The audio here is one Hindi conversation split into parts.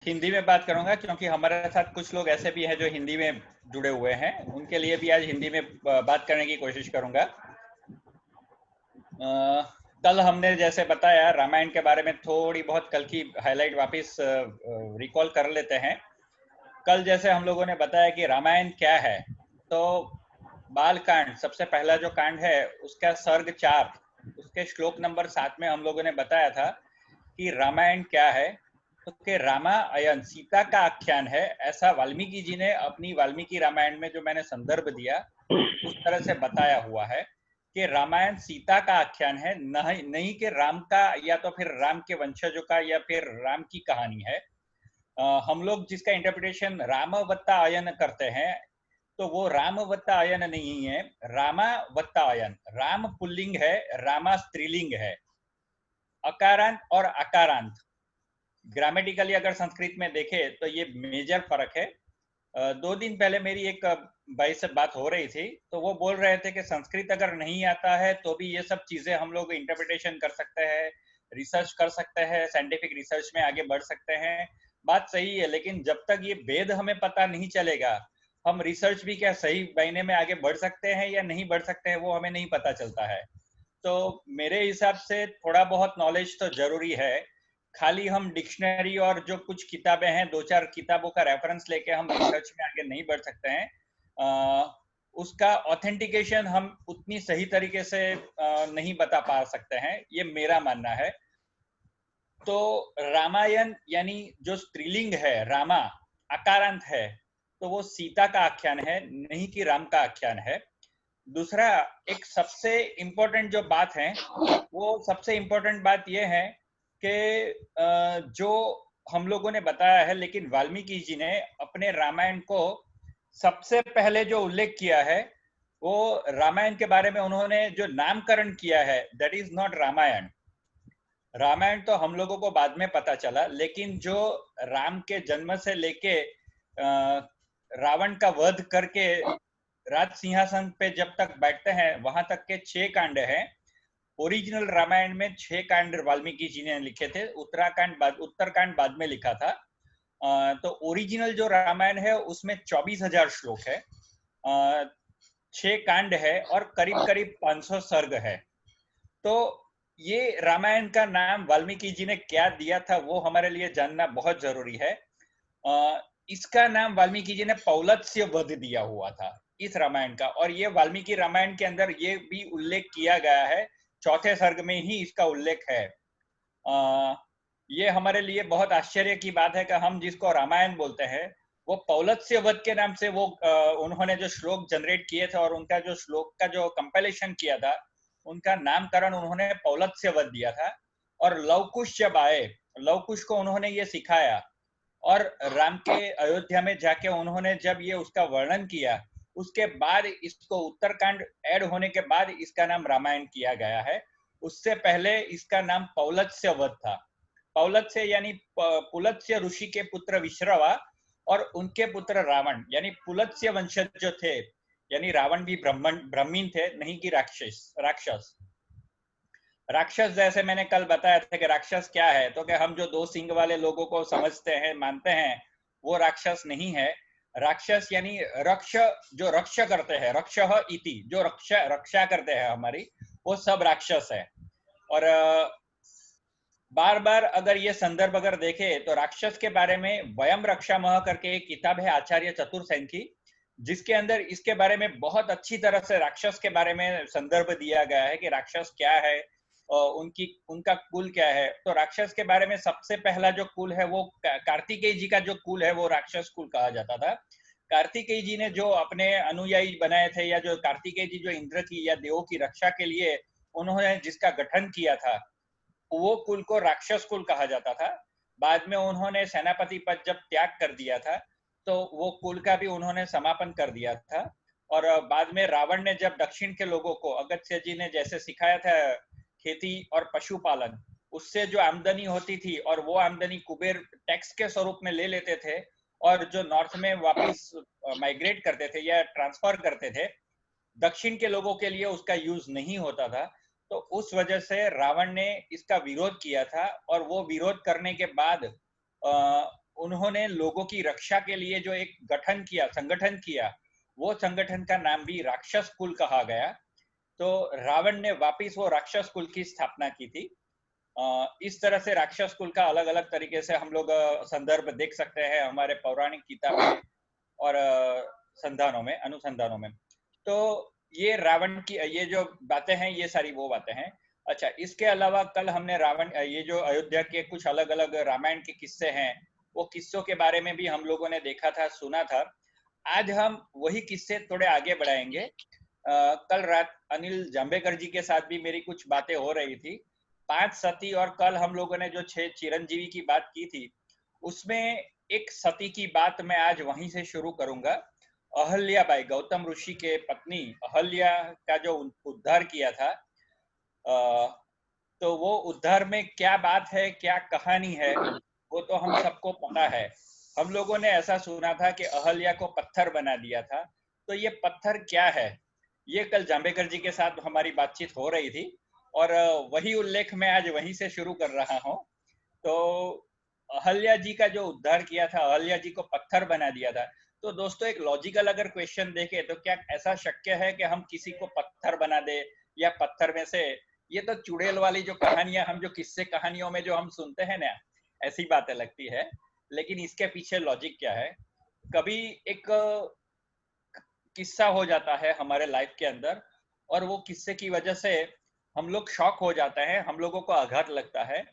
हिंदी में बात करूंगा क्योंकि हमारे साथ कुछ लोग ऐसे भी हैं जो हिंदी में जुड़े हुए हैं, उनके लिए भी आज हिंदी में बात करने की कोशिश करूंगा। कल हमने जैसे बताया रामायण के बारे में थोड़ी बहुत कल की हाईलाइट वापस रिकॉल कर लेते हैं। कल जैसे हम लोगों ने बताया कि रामायण क्या है, तो बाल कांड सबसे पहला जो कांड है उसका सर्ग 4 उसके श्लोक नंबर 7 में हम लोगों ने बताया था कि रामायण क्या है। तो कि रामायण सीता का आख्यान है, ऐसा वाल्मीकि जी ने अपनी वाल्मीकि रामायण में जो मैंने संदर्भ दिया उस तरह से बताया हुआ है कि रामायण सीता का आख्यान है, नहीं कि राम का या तो फिर राम के वंशजों का या फिर राम की कहानी है। हम लोग जिसका इंटरप्रिटेशन रामवत्तायन करते हैं, तो वो रामवत्तायन नहीं है, रामावत्तायन। राम पुल्लिंग है, रामा स्त्रीलिंग है। अकारांत और अकारांत ग्रामेटिकली अगर संस्कृत में देखे तो ये मेजर फर्क है। 2 दिन पहले मेरी एक भाई से बात हो रही थी, तो वो बोल रहे थे कि संस्कृत अगर नहीं आता है तो भी ये सब चीजें हम लोग इंटरप्रिटेशन कर सकते हैं, रिसर्च कर सकते हैं, साइंटिफिक रिसर्च में आगे बढ़ सकते हैं। बात सही है, लेकिन जब तक ये भेद हमें पता नहीं चलेगा, हम रिसर्च भी क्या सही महीने में आगे बढ़ सकते हैं या नहीं बढ़ सकते हैं वो हमें नहीं पता चलता है। तो मेरे हिसाब से थोड़ा बहुत नॉलेज तो जरूरी है। खाली हम डिक्शनरी और जो कुछ किताबें हैं, 2-4 किताबों का रेफरेंस लेके हम रिसर्च में आगे नहीं बढ़ सकते हैं। उसका ऑथेंटिकेशन हम उतनी सही तरीके से नहीं बता पा सकते हैं, ये मेरा मानना है। तो रामायण यानी जो स्त्रीलिंग है रामा, अकारांत है, तो वो सीता का आख्यान है, नहीं कि राम का आख्यान है। दूसरा, एक सबसे इम्पोर्टेंट जो बात है, वो सबसे इम्पोर्टेंट बात ये है कि जो हम लोगों ने बताया है, लेकिन वाल्मीकि जी ने अपने रामायण को सबसे पहले जो उल्लेख किया है, वो रामायण के बारे में उन्होंने जो नामकरण किया है, that is not Ramayana. Ramayana तो हम लोगों को बाद में पता चला, लेकिन जो राम के जन्म से लेके रावण का वध करके राज सिंहासन पे जब तक बैठते हैं वहां तक के 6 कांड हैं। ओरिजिनल रामायण में 6 कांड वाल्मीकि जी ने लिखे थे, उत्तरकांड बाद में लिखा था। तो ओरिजिनल जो रामायण है उसमें 24,000 श्लोक है, 6 कांड है और करीब करीब 500 सर्ग है। तो ये रामायण का नाम वाल्मीकि जी ने क्या दिया था वो हमारे लिए जानना बहुत जरूरी है। इसका नाम वाल्मीकि जी ने पौलत्स्य वध दिया हुआ था इस रामायण का, और ये वाल्मीकि रामायण के अंदर ये भी उल्लेख किया गया है, चौथे सर्ग में ही इसका उल्लेख है। ये हमारे लिए बहुत आश्चर्य की बात है कि हम जिसको रामायण बोलते हैं वो पौलत्स्य वध के नाम से वो उन्होंने जो श्लोक जनरेट किए थे और उनका जो श्लोक का जो कंपाइलेशन किया था, उनका नामकरण उन्होंने पौलत्स्य वध दिया था। और लवकुश जब आए, लवकुश को उन्होंने ये सिखाया, और राम के अयोध्या में जाके उन्होंने जब ये उसका वर्णन किया, उसके बाद इसको उत्तरकांड ऐड होने के बाद इसका नाम रामायण किया गया है। उससे पहले इसका नाम पौलत्स्य वध था। पौलत्स्य यानी पुलत्स्य ऋषि के पुत्र विश्रवा और उनके पुत्र रावण, यानी पुलत्स्य वंशज जो थे, यानी रावण भी ब्राह्मण थे, नहीं कि राक्षस। राक्षस जैसे मैंने कल बताया था कि राक्षस क्या है, तो कि हम जो 2 सिंग वाले लोगों को समझते हैं, मानते हैं, वो राक्षस नहीं है। राक्षस यानी रक्ष, जो रक्ष करते हैं, रक्षः इति, जो रक्षा करते हैं हमारी, वो सब राक्षस है। और बार बार अगर ये संदर्भ अगर देखे तो राक्षस के बारे में वयम रक्षामः करके एक किताब है आचार्य चतुर्सेन की, जिसके अंदर इसके बारे में बहुत अच्छी तरह से राक्षस के बारे में संदर्भ दिया गया है कि राक्षस क्या है, उनका कुल क्या है। तो राक्षस के बारे में सबसे पहला जो कुल है वो कार्तिकेय जी का जो कुल है वो राक्षस कुल कहा जाता था। कार्तिकेय जी ने जो अपने अनुयायी बनाए थे, या जो कार्तिकेय जी जो इंद्र की या देवों की रक्षा के लिए उन्होंने जिसका गठन किया था, वो कुल को राक्षस कुल कहा जाता था। बाद में उन्होंने सेनापति पद जब त्याग कर दिया था, तो वो कुल का भी उन्होंने समापन कर दिया था। और बाद में रावण ने जब दक्षिण के लोगों को, अगस्त्य जी ने जैसे सिखाया था खेती और पशुपालन, उससे जो आमदनी होती थी और वो आमदनी कुबेर टैक्स के स्वरूप में ले लेते थे, और जो नॉर्थ में वापस माइग्रेट करते थे या ट्रांसफर करते थे, दक्षिण के लोगों के लिए उसका यूज नहीं होता था। तो उस वजह से रावण ने इसका विरोध किया था, और वो विरोध करने के बाद उन्होंने लोगों की रक्षा के लिए जो एक संगठन किया, वो संगठन का नाम भी राक्षस कुल कहा गया। तो रावण ने वापिस वो राक्षस कुल की स्थापना की थी। इस तरह से राक्षस कुल का अलग अलग तरीके से हम लोग संदर्भ देख सकते हैं हमारे पौराणिक किताबें और संधानों में, अनुसंधानों में। तो ये रावण की ये जो बातें हैं, ये सारी वो बातें हैं। अच्छा, इसके अलावा कल हमने ये जो अयोध्या के कुछ अलग अलग रामायण के किस्से हैं, वो किस्सों के बारे में भी हम लोगों ने देखा था, सुना था। आज हम वही किस्से थोड़े आगे बढ़ाएंगे। कल रात अनिल जाम्बेकर जी के साथ भी मेरी कुछ बातें हो रही थी। 5 सती और कल हम लोगों ने जो 6 चिरंजीवी की बात की थी, उसमें एक सती की बात मैं आज वहीं से शुरू करूंगा। अहल्याबाई, गौतम ऋषि के पत्नी अहल्या का जो उद्धार किया था, तो वो उद्धार में क्या बात है, क्या कहानी है, वो तो हम सबको पता है। हम लोगों ने ऐसा सुना था कि अहल्या को पत्थर बना दिया था। तो ये पत्थर क्या है, ये कल जाम्बेकर जी के साथ हमारी बातचीत हो रही थी और वही उल्लेख मैं आज वहीं से शुरू कर रहा हूँ। तो अहल्या जी का जो उद्धार किया था, अहल्या जी को पत्थर बना दिया था। तो दोस्तों, एक लॉजिकल अगर क्वेश्चन देखें तो क्या ऐसा शक्य है कि हम किसी को पत्थर बना दे, या पत्थर में से, ये तो चुड़ैल वाली जो कहानियां, हम जो किस्से कहानियों में जो हम सुनते हैं ना, ऐसी बातें लगती है। लेकिन इसके पीछे लॉजिक क्या है? कभी एक किस्सा हो जाता है हमारे लाइफ के अंदर, और वो किस्से की वजह से हम लोग शॉक हो जाते हैं, हम लोगों को आघात लगता है।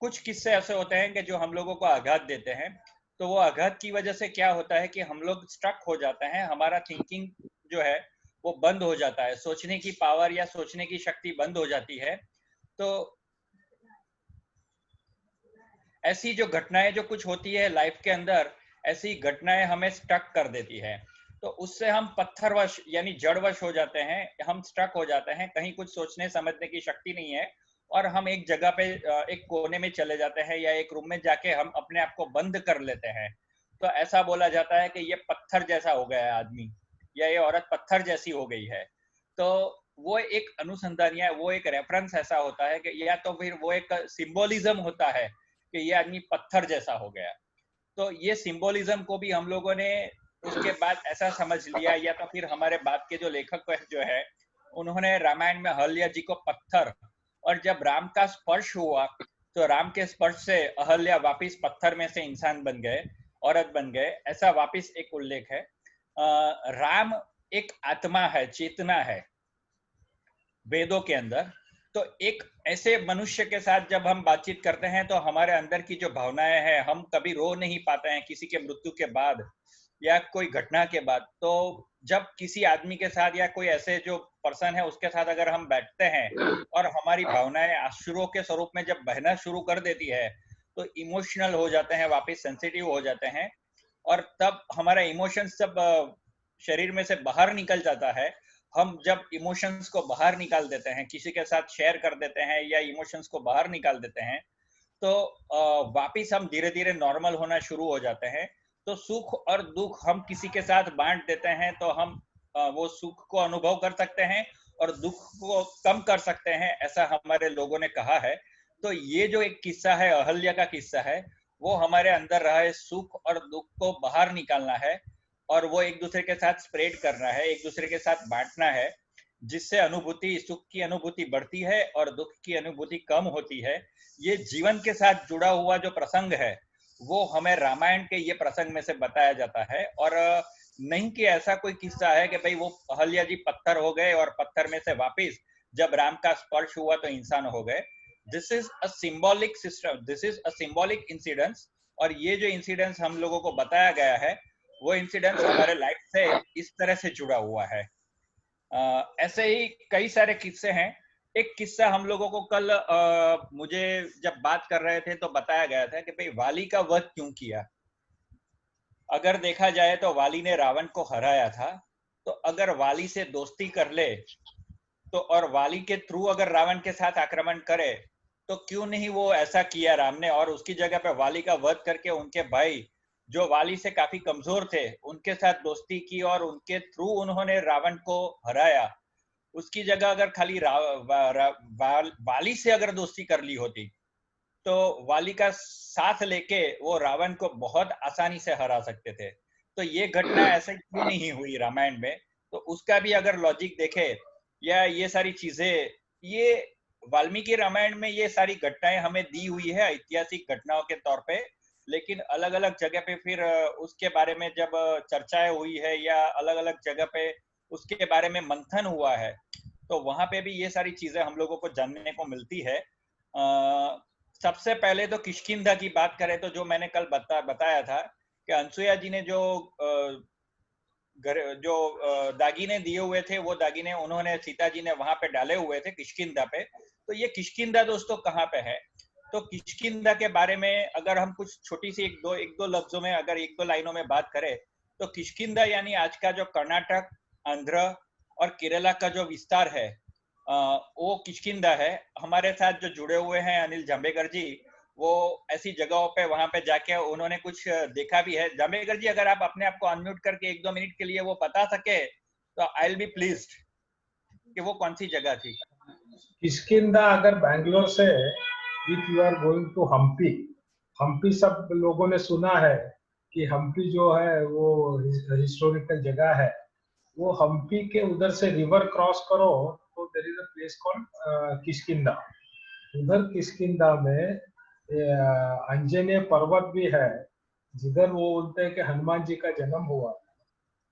कुछ किस्से ऐसे होते हैं कि जो हम लोगों को आघात देते हैं। तो वो आघात की वजह से क्या होता है कि हम लोग स्ट्रक हो जाते हैं, हमारा थिंकिंग जो है वो बंद हो जाता है, सोचने की पावर या सोचने की शक्ति बंद हो जाती है। तो ऐसी जो घटनाएं जो कुछ होती है लाइफ के अंदर, ऐसी घटनाएं हमें स्टक कर देती है। तो उससे हम पत्थरवश यानी जड़वश हो जाते हैं, हम स्टक हो जाते हैं, कहीं कुछ सोचने समझने की शक्ति नहीं है, और हम एक जगह पे एक कोने में चले जाते हैं, या एक रूम में जाके हम अपने आप को बंद कर लेते हैं। तो ऐसा बोला जाता है कि ये पत्थर जैसा हो गया है आदमी, या ये औरत पत्थर जैसी हो गई है। तो वो एक अनुसंधान या वो एक रेफरेंस ऐसा होता है कि, या तो फिर वो एक सिंबोलिज्म होता है कि ये आदमी पत्थर जैसा हो गया। तो ये सिंबोलिज्म को भी हम लोगों ने उसके बाद ऐसा समझ लिया, या तो फिर हमारे बाद के जो लेखक जो है, उन्होंने रामायण में अहल्या जी को पत्थर, और जब राम का स्पर्श हुआ तो राम के स्पर्श से अहल्या वापिस पत्थर में से इंसान बन गए, औरत बन गए, ऐसा वापिस एक उल्लेख है। राम एक आत्मा है, चेतना है वेदों के अंदर। तो एक ऐसे मनुष्य के साथ जब हम बातचीत करते हैं तो हमारे अंदर की जो भावनाएं हैं, हम कभी रो नहीं पाते हैं किसी के मृत्यु के बाद या कोई घटना के बाद। तो जब किसी आदमी के साथ या कोई ऐसे जो पर्सन है उसके साथ अगर हम बैठते हैं और हमारी भावनाएं अश्रुओं के स्वरूप में जब बहना शुरू कर देती है, तो इमोशनल हो जाते हैं, वापस सेंसिटिव हो जाते हैं, और तब हमारा इमोशंस जब शरीर में से बाहर निकल जाता है, हम जब इमोशंस को बाहर निकाल देते हैं, किसी के साथ शेयर कर देते हैं या इमोशंस को बाहर निकाल देते हैं, तो वापिस हम धीरे धीरे नॉर्मल होना शुरू हो जाते हैं। तो सुख और दुख हम किसी के साथ बांट देते हैं, तो हम वो सुख को अनुभव कर सकते हैं और दुख को कम कर सकते हैं, ऐसा हमारे लोगों ने कहा है। तो ये जो एक किस्सा है, अहल्या का किस्सा है, वो हमारे अंदर रहे सुख और दुख को बाहर निकालना है, और वो एक दूसरे के साथ स्प्रेड करना है, एक दूसरे के साथ बांटना है, जिससे अनुभूति, सुख की अनुभूति बढ़ती है और दुख की अनुभूति कम होती है। ये जीवन के साथ जुड़ा हुआ जो प्रसंग है, वो हमें रामायण के ये प्रसंग में से बताया जाता है। और नहीं कि ऐसा कोई किस्सा है कि भाई वो अहल्या जी पत्थर हो गए और पत्थर में से वापिस जब राम का स्पर्श हुआ तो इंसान हो गए। This is a symbolic system, this is a symbolic incidence. और ये जो इंसिडेंस हम लोगों को बताया गया है, वो इंसिडेंस हमारे लाइफ से इस तरह से जुड़ा हुआ है। ऐसे ही कई सारे किस्से हैं। एक किस्सा हम लोगों को कल मुझे जब बात कर रहे थे तो बताया गया था कि भाई वाली का वध क्यों किया। अगर देखा जाए तो वाली ने रावण को हराया था, तो अगर वाली से दोस्ती कर ले तो, और वाली के थ्रू अगर रावण के साथ आक्रमण करे, तो क्यों नहीं वो ऐसा किया राम ने, और उसकी जगह पे वाली का वध करके उनके भाई जो वाली से काफी कमजोर थे उनके साथ दोस्ती की और उनके थ्रू उन्होंने रावण को हराया। उसकी जगह अगर खाली वाली से अगर दोस्ती कर ली होती तो वाली का साथ लेके वो रावण को बहुत आसानी से हरा सकते थे। तो ये घटना ऐसे क्यों नहीं हुई रामायण में? तो उसका भी अगर लॉजिक देखे, या ये सारी चीजें, ये वाल्मीकि रामायण में ये सारी घटनाएं हमें दी हुई है ऐतिहासिक घटनाओं के तौर पे, लेकिन अलग अलग जगह पे फिर उसके बारे में जब चर्चाएं हुई है या अलग अलग जगह पे उसके बारे में मंथन हुआ है, तो वहां पे भी ये सारी चीजें हम लोगों को जानने को मिलती है। सबसे पहले तो किष्किंधा की बात करें तो जो मैंने कल बताया था कि अनसुया जी ने जो दागिने दिए हुए थे, वो दागिने उन्होंने सीता जी ने वहां पे डाले हुए थे किष्किंधा पे। तो ये किष्किंधा दोस्तों कहाँ पे है? तो किष्किंधा के बारे में अगर हम कुछ छोटी सी एक दो लफ्जों में, अगर एक दो लाइनों में बात करें, तो किष्किंधा यानी आज का जो कर्नाटक, आंध्र और केरला का जो विस्तार है, वो किष्किंधा है। हमारे साथ जो जुड़े हुए हैं अनिल जांभेकर जी, वो ऐसी जगहों पे वहां पे जाके उन्होंने कुछ देखा भी है। जांभेकर जी, अगर आप अपने आप को अनम्यूट करके एक दो मिनट के लिए वो बता सके तो आई विल बी प्लीज्ड कि वो कौन सी जगह थी। किष्किंधा अगर बैंगलोर से if you are going to Hampi, Hampi सब लोगों ने सुना है कि हम्पी जो है वो हिस्टोरिकल जगह है। वो हम्पी के उधर से रिवर क्रॉस करो तो there is a place called Kishkindha. उधर किष्किंधा में अंजनेय पर्वत भी है, जिधर वो बोलते हैं कि हनुमान जी का जन्म हुआ।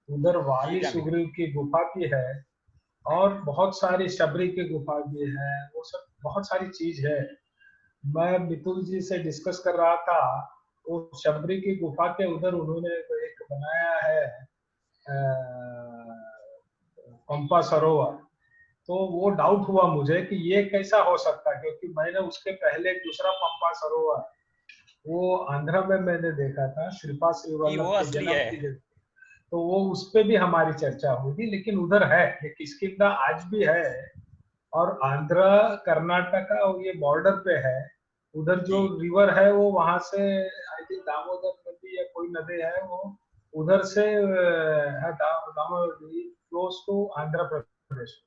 उधर जी वाली जांभेकर। सुग्रीव की गुफा भी है, और बहुत सारी शबरी की गुफा भी है। वो सब बहुत सारी चीज है। मैं मितुल जी से डिस्कस कर रहा था, वो शबरी की गुफा के उधर उन्होंने एक बनाया है पंपा सरोवर। तो वो डाउट हुआ मुझे कि ये कैसा हो सकता है, क्योंकि मैंने उसके पहले एक दूसरा पंपा सरोवर वो आंध्र में मैंने देखा था, शिल्पा श्री जी वल्लभ वो के असली जन्म है। की जगह। तो वो उस पे भी हमारी चर्चा होगी, लेकिन उधर है ये किष्किंधा आज भी है। और आंध्र कर्नाटका और ये बॉर्डर पे है। उधर जो जी रिवर है वो वहां से आई थिंक दामोदर नदी या कोई नदी है वो उधर से है, दामोदर नदी क्लोज टू आंध्र प्रदेश।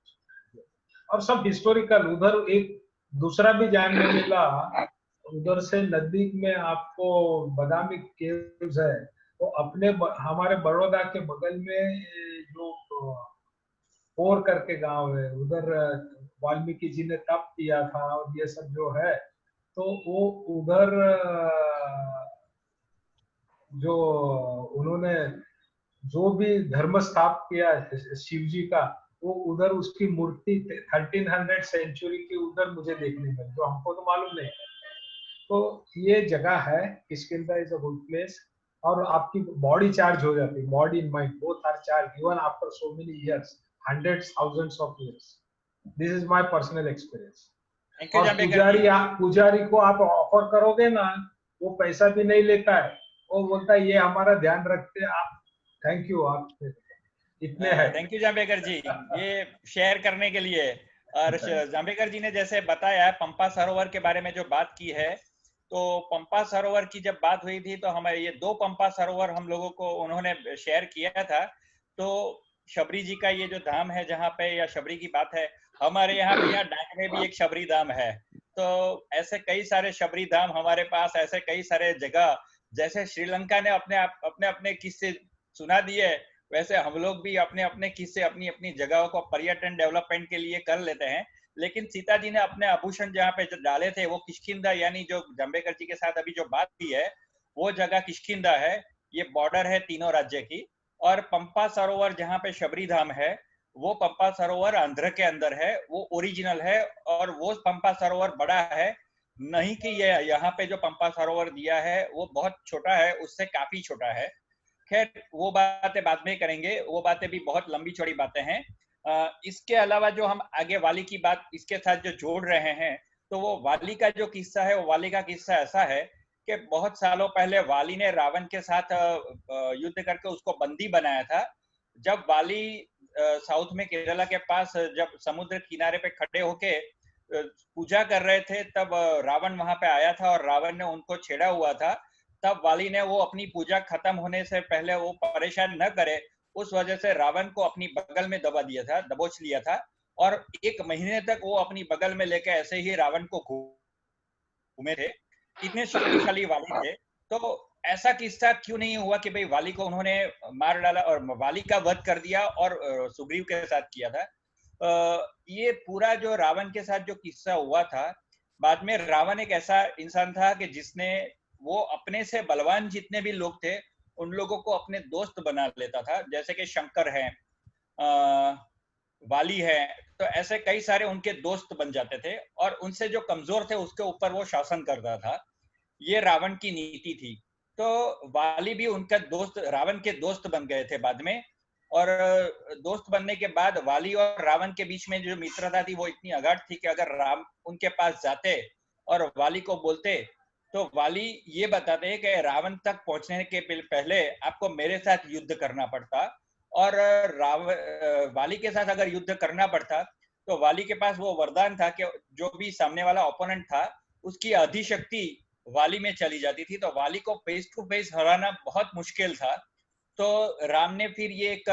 और सब हिस्टोरिकल। उधर एक दूसरा भी जानने मिला, उधर से नजदीक में आपको बादामी केव्स है। तो हमारे बड़ौदा के बगल में जो पोर करके गांव है, उधर वाल्मीकि जी ने तप किया था और ये सब जो है। तो वो उधर जो उन्होंने जो भी धर्म स्थाप किया शिव जी का, वो उधर उसकी मूर्ति 1300 सेंचुरी की उधर मुझे देखने में, जो हमको तो मालूम नहीं। तो ये जगह है Kishkindha, is a good place. और आपकी बॉडी चार्ज हो जाती है, body and mind both are charge even after so many years, hundreds thousands of years. This is my personal experience. Thank you और जांभेकर जी। पुजारी को आप ऑफर करोगे ना, वो पैसा भी नहीं लेता है। वो बोलता है ये हमारा ध्यान रखते हैं आप, थैंक यू, आप इतने हैं। थैंक यू जांभेकर जी, ये शेयर करने के लिए। और जांभेकर जी ने जैसे बताया पंपा सरोवर के बारे में जो बात की है, तो पंपा सरोवर की जब बात हुई थी तो हमारे ये दो पंपा सरोवर हम लोगों को उन्होंने शेयर किया था। तो शबरी जी का ये जो धाम है जहाँ पे, या शबरी की बात है, हमारे यहाँ भी, यहाँ डांग में भी एक शबरी धाम है। तो ऐसे कई सारे शबरी धाम हमारे पास, ऐसे कई सारे जगह, जैसे श्रीलंका ने अपने अपने किस्से सुना दिए, वैसे हम लोग भी अपने अपने किस्से अपनी अपनी जगहों को पर्यटन डेवलपमेंट के लिए कर लेते हैं। लेकिन सीता जी ने अपने आभूषण जहाँ पे जो डाले थे वो किष्किंधा, यानी जो जांभेकर जी के साथ अभी जो बात की है, वो जगह किष्किंधा है। ये बॉर्डर है तीनों राज्य की। और पंपा सरोवर जहाँ पे शबरी धाम है, वो पंपा सरोवर आंध्र के अंदर है, वो ओरिजिनल है। और वो पंपा सरोवर बड़ा है, नहीं कि ये यहाँ पे जो पंपा सरोवर दिया है वो बहुत छोटा है, उससे काफी छोटा है। खैर वो बातें बाद में करेंगे, वो बातें भी बहुत लंबी चौड़ी बातें हैं। इसके अलावा जो हम आगे वाली की बात इसके साथ जो जोड़ रहे हैं, तो वो वाली का जो किस्सा है, वो वाली का किस्सा ऐसा है कि बहुत सालों पहले वाली ने रावण के साथ युद्ध करके उसको बंदी बनाया था। जब वाली साउथ में केरला के पास जब समुद्र किनारे पे खड़े होके पूजा कर रहे थे, तब रावण वहां पे आया था और रावण ने उनको छेड़ा हुआ था। तब वाली ने वो अपनी पूजा खत्म होने से पहले वो परेशान न करे, उस वजह से रावण को अपनी बगल में दबा दिया था, दबोच लिया था। और 1 महीने तक वो अपनी बगल में लेके ऐसे ही रावण को घूमे थे। इतने शक्तिशाली वाली थे, तो ऐसा किस्सा क्यों नहीं हुआ कि भाई वाली को उन्होंने मार डाला और वाली का वध कर दिया और सुग्रीव के साथ किया था। ये पूरा जो रावण के साथ जो किस्सा हुआ था, बाद में रावण एक ऐसा इंसान था कि जिसने वो अपने से बलवान जितने भी लोग थे उन लोगों को अपने दोस्त बना लेता था, जैसे कि शंकर है, वाली है, तो ऐसे कई सारे उनके दोस्त बन जाते थे और उनसे जो कमजोर थे उसके ऊपर वो शासन करता था। ये रावण की नीति थी। तो वाली भी उनका दोस्त, रावण के दोस्त बन गए थे बाद में। और दोस्त बनने के बाद वाली और रावण के बीच में जो मित्रता थी वो इतनी अगाध थी कि अगर राम उनके पास जाते और वाली को बोलते तो वाली ये बताते कि रावण तक पहुंचने के पहले आपको मेरे साथ युद्ध करना पड़ता, और वाली के साथ अगर युद्ध करना पड़ता तो वाली के पास वो वरदान था कि जो भी सामने वाला ओपोनेंट था उसकी अधिशक्ति वाली में चली जाती थी, तो वाली को फेस टू फेस हराना बहुत मुश्किल था। तो राम ने फिर ये एक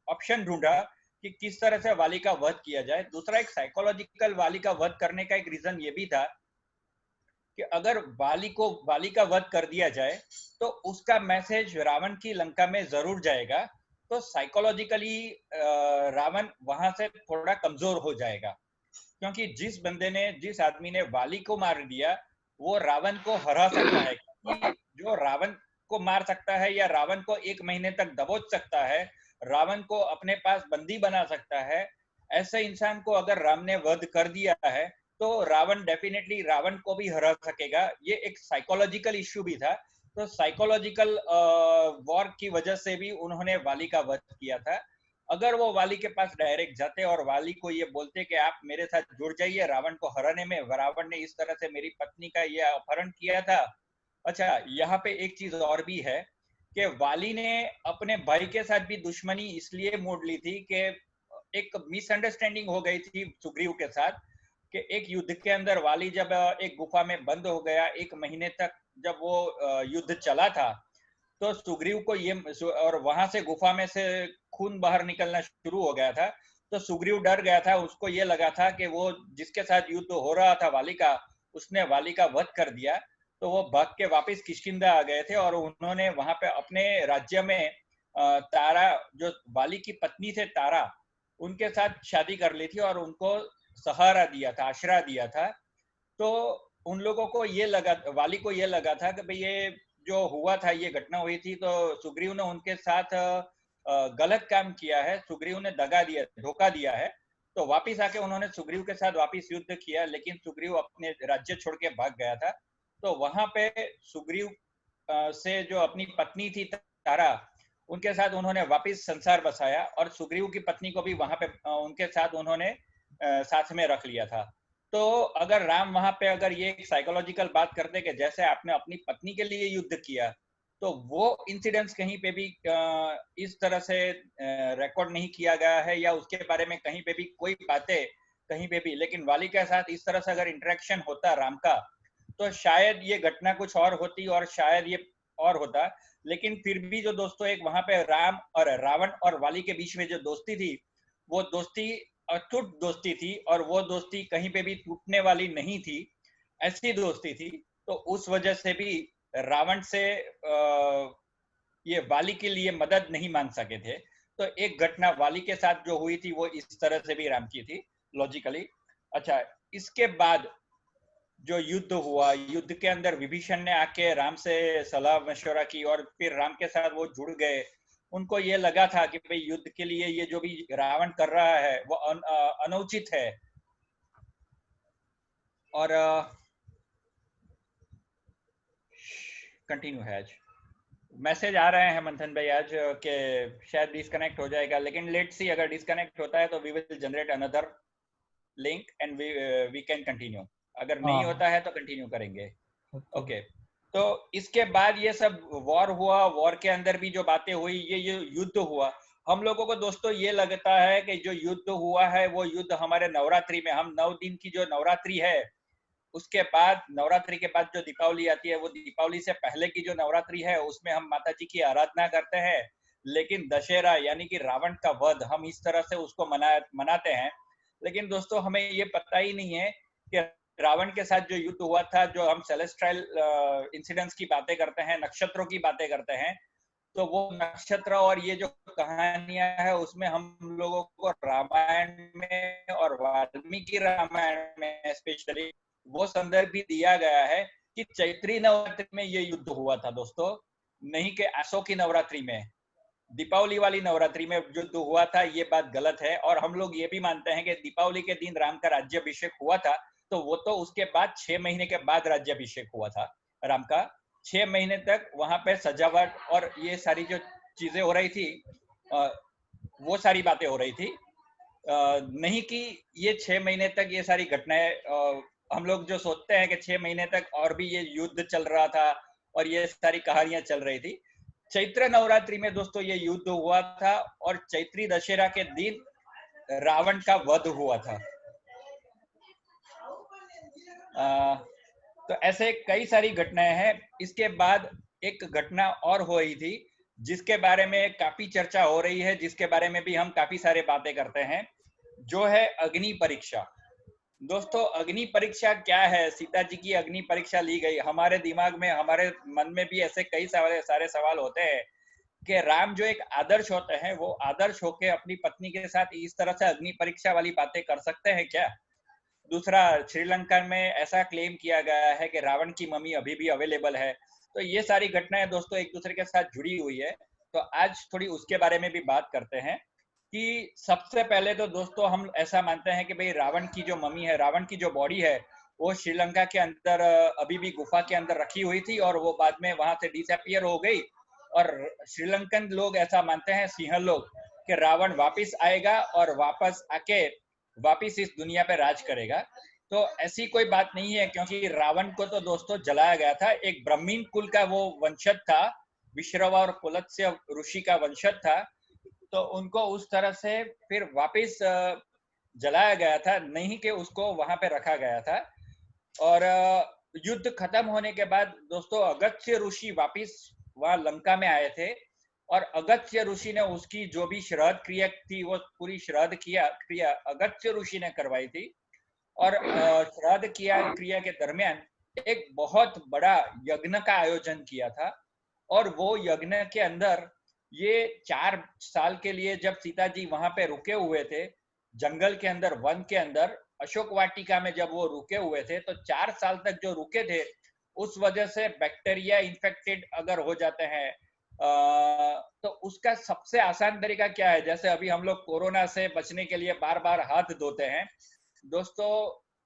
ऑप्शन ढूंढा कि किस तरह से वाली का वध किया जाए। दूसरा एक साइकोलॉजिकल वाली का वध करने का एक रीजन ये भी था कि अगर वाली का वध कर दिया जाए तो उसका मैसेज रावण की लंका में जरूर जाएगा, तो साइकोलॉजिकली रावण वहां से थोड़ा कमजोर हो जाएगा, क्योंकि जिस आदमी ने वाली को मार दिया वो रावण को हरा सकता है, क्योंकि जो रावण को मार सकता है या रावण को 1 महीने तक दबोच सकता है, रावण को अपने पास बंदी बना सकता है, ऐसे इंसान को अगर राम ने वध कर दिया है तो रावण डेफिनेटली रावण को भी हरा सकेगा। ये एक साइकोलॉजिकल इश्यू भी था, तो साइकोलॉजिकल वॉर की वजह से भी उन्होंने वाली का वध किया था। अगर वो वाली के पास डायरेक्ट जाते और वाली को ये बोलते कि आप मेरे साथ जुड़ जाइए रावण को हराने में, रावण ने इस तरह से मेरी पत्नी का ये अपहरण किया था। अच्छा, यहाँ पे एक चीज और भी है कि वाली ने अपने भाई के साथ भी दुश्मनी इसलिए मोड़ ली थी कि एक मिसअंडरस्टैंडिंग हो गई थी सुग्रीव के साथ कि एक युद्ध के अंदर वाली जब एक गुफा में बंद हो गया 1 महीने तक, जब वो युद्ध चला था, तो सुग्रीव को ये, और वहां से गुफा में से खून बाहर निकलना शुरू हो गया था, तो सुग्रीव डर गया था। उसको ये लगा था कि वो जिसके साथ युद्ध हो रहा था वाली का, उसने वाली का वध कर दिया, तो वो भाग के वापस किष्किंधा आ गए थे और उन्होंने वहां पे अपने राज्य में तारा, जो वाली की पत्नी थे तारा, उनके साथ शादी कर ली थी और उनको सहारा दिया था, आश्रय दिया था। तो उन लोगों को ये लगा, वाली को ये लगा था कि भाई ये जो हुआ था, ये घटना हुई थी, तो सुग्रीव ने उनके साथ गलत काम किया है, सुग्रीव ने दगा दिया, धोखा दिया है। तो वापिस आके उन्होंने सुग्रीव के साथ वापिस युद्ध किया, लेकिन सुग्रीव अपने राज्य छोड़ के भाग गया था। तो वहां पे सुग्रीव से जो अपनी पत्नी थी तारा, उनके साथ उन्होंने वापिस संसार बसाया और सुग्रीव की पत्नी को भी वहां पे उनके साथ उन्होंने साथ में रख लिया था। तो अगर राम वहां पे अगर ये एक साइकोलॉजिकल बात करते कि जैसे आपने अपनी पत्नी के लिए युद्ध किया, तो वो इंसिडेंट्स कहीं पे भी इस तरह से रिकॉर्ड नहीं किया गया है, या उसके बारे में कहीं पे भी कोई बातें कहीं पे भी, लेकिन वाली के साथ इस तरह से अगर इंटरेक्शन होता राम का, तो शायद ये घटना कुछ और होती और शायद ये और होता। लेकिन फिर भी जो दोस्तों एक वहां पे राम और रावण और वाली के बीच में जो दोस्ती थी, वो दोस्ती अटूट दोस्ती थी और वो दोस्ती कहीं पे भी टूटने वाली नहीं थी, ऐसी दोस्ती थी। तो उस वजह से भी रावण से ये वाली के लिए मदद नहीं मांग सके थे। तो एक घटना वाली के साथ जो हुई थी वो इस तरह से भी राम की थी, लॉजिकली। अच्छा, इसके बाद जो युद्ध हुआ, युद्ध के अंदर विभीषण ने आके राम से सलाह मशवरा की और फिर राम के साथ वो जुड़ गए। उनको ये लगा था कि भाई युद्ध के लिए ये जो भी रावण कर रहा है वो अनुचित है। और कंटिन्यू है, आज मैसेज आ रहे हैं मंथन भाई आज के शायद डिस्कनेक्ट हो जाएगा, लेकिन लेट्स सी, अगर डिस्कनेक्ट होता है तो we will generate another link and we can continue. अगर नहीं हाँ होता है तो कंटिन्यू करेंगे। ओके। ओके, तो इसके बाद ये सब वॉर हुआ, वॉर के अंदर भी जो बातें हुई, ये युद्ध हुआ। हम लोगों को दोस्तों ये लगता है कि जो युद्ध हुआ है वो युद्ध हमारे नवरात्रि में, हम 9 दिन की जो नवरात्रि है, उसके बाद नवरात्रि के बाद जो दीपावली आती है, वो दीपावली से पहले की जो नवरात्रि है उसमें हम माता जी की आराधना करते हैं। लेकिन दशहरा यानी कि रावण का वध हम इस तरह से उसको मनाते हैं। लेकिन दोस्तों हमें ये पता ही नहीं है कि रावण के साथ जो युद्ध हुआ था, जो हम सेलेस्ट्राइल इंसिडेंट्स की बातें करते हैं, नक्षत्रों की बातें करते हैं, तो वो नक्षत्र और ये जो कहानियां है उसमें हम लोगों को रामायण में और वाल्मीकि रामायण में स्पेशली वो संदर्भ भी दिया गया है कि चैत्री नवरात्रि में ये युद्ध हुआ था दोस्तों, नहीं कि आसो की नवरात्रि में, दीपावली वाली नवरात्रि में युद्ध हुआ था। ये बात गलत है। और हम लोग ये भी मानते हैं कि दीपावली के दिन राम का राज्याभिषेक हुआ था, तो वो तो उसके बाद 6 महीने के बाद राज्याभिषेक हुआ था राम का। 6 महीने तक वहां पे सजावट और ये सारी जो चीजें हो रही थी, वो सारी बातें हो रही थी, नहीं कि ये 6 महीने तक ये सारी घटनाएं, हम लोग जो सोचते हैं कि 6 महीने तक और भी ये युद्ध चल रहा था और ये सारी कहानियां चल रही थी। चैत्र नवरात्रि में दोस्तों ये युद्ध हुआ था और चैत्री दशहरा के दिन रावण का वध हुआ था। तो ऐसे कई सारी घटनाएं हैं। इसके बाद एक घटना और हुई थी जिसके बारे में काफी चर्चा हो रही है, जिसके बारे में भी हम काफी सारे बातें करते हैं, जो है अग्नि परीक्षा। दोस्तों अग्नि परीक्षा क्या है? सीता जी की अग्नि परीक्षा ली गई। हमारे दिमाग में, हमारे मन में भी ऐसे कई सारे सवाल होते हैं कि राम जो एक आदर्श होते हैं, वो आदर्श होके अपनी पत्नी के साथ इस तरह से अग्नि परीक्षा वाली बातें कर सकते हैं क्या? दूसरा, श्रीलंका में ऐसा क्लेम किया गया है कि रावण की मम्मी अभी भी अवेलेबल है। तो ये सारी घटनाएं दोस्तों एक दूसरे के साथ जुड़ी हुई है। तो आज थोड़ी उसके बारे में भी बात करते हैं कि सबसे पहले तो दोस्तों हम ऐसा मानते हैं कि भाई रावण की जो मम्मी है, रावण की जो बॉडी है, वो श्रीलंका के अंदर अभी भी गुफा के अंदर रखी हुई थी और वो बाद में वहां से डिसअपियर हो गई। और श्रीलंकन लोग ऐसा मानते हैं, सिंहल लोग, कि रावण वापिस आएगा और वापस आके वापिस इस दुनिया पे राज करेगा। तो ऐसी कोई बात नहीं है, क्योंकि रावण को तो दोस्तों जलाया गया था। एक ब्राह्मीण कुल का वो वंशज था, विश्रवा और पुलत्स्य ऋषि का वंशज था। तो उनको उस तरह से फिर वापिस जलाया गया था, नहीं कि उसको वहां पे रखा गया था। और युद्ध खत्म होने के बाद दोस्तों अगस्त्य ऋषि वापिस वहां लंका में आए थे और अगस्त्य ऋषि ने उसकी जो भी श्राद्ध क्रिया थी वो पूरी श्राद्ध क्रिया अगस्त्य ऋषि ने करवाई थी। और श्राद्ध क्रिया के दरमियान एक बहुत बड़ा यज्ञ का आयोजन किया था। और वो यज्ञ के अंदर ये 4 साल के लिए जब सीता जी वहां पे रुके हुए थे, जंगल के अंदर, वन के अंदर, अशोक वाटिका में जब वो रुके हुए थे, तो 4 साल तक जो रुके थे, उस वजह से बैक्टीरिया इन्फेक्टेड अगर हो जाते हैं, तो उसका सबसे आसान तरीका क्या है? जैसे अभी हम लोग कोरोना से बचने के लिए बार बार हाथ धोते हैं दोस्तों,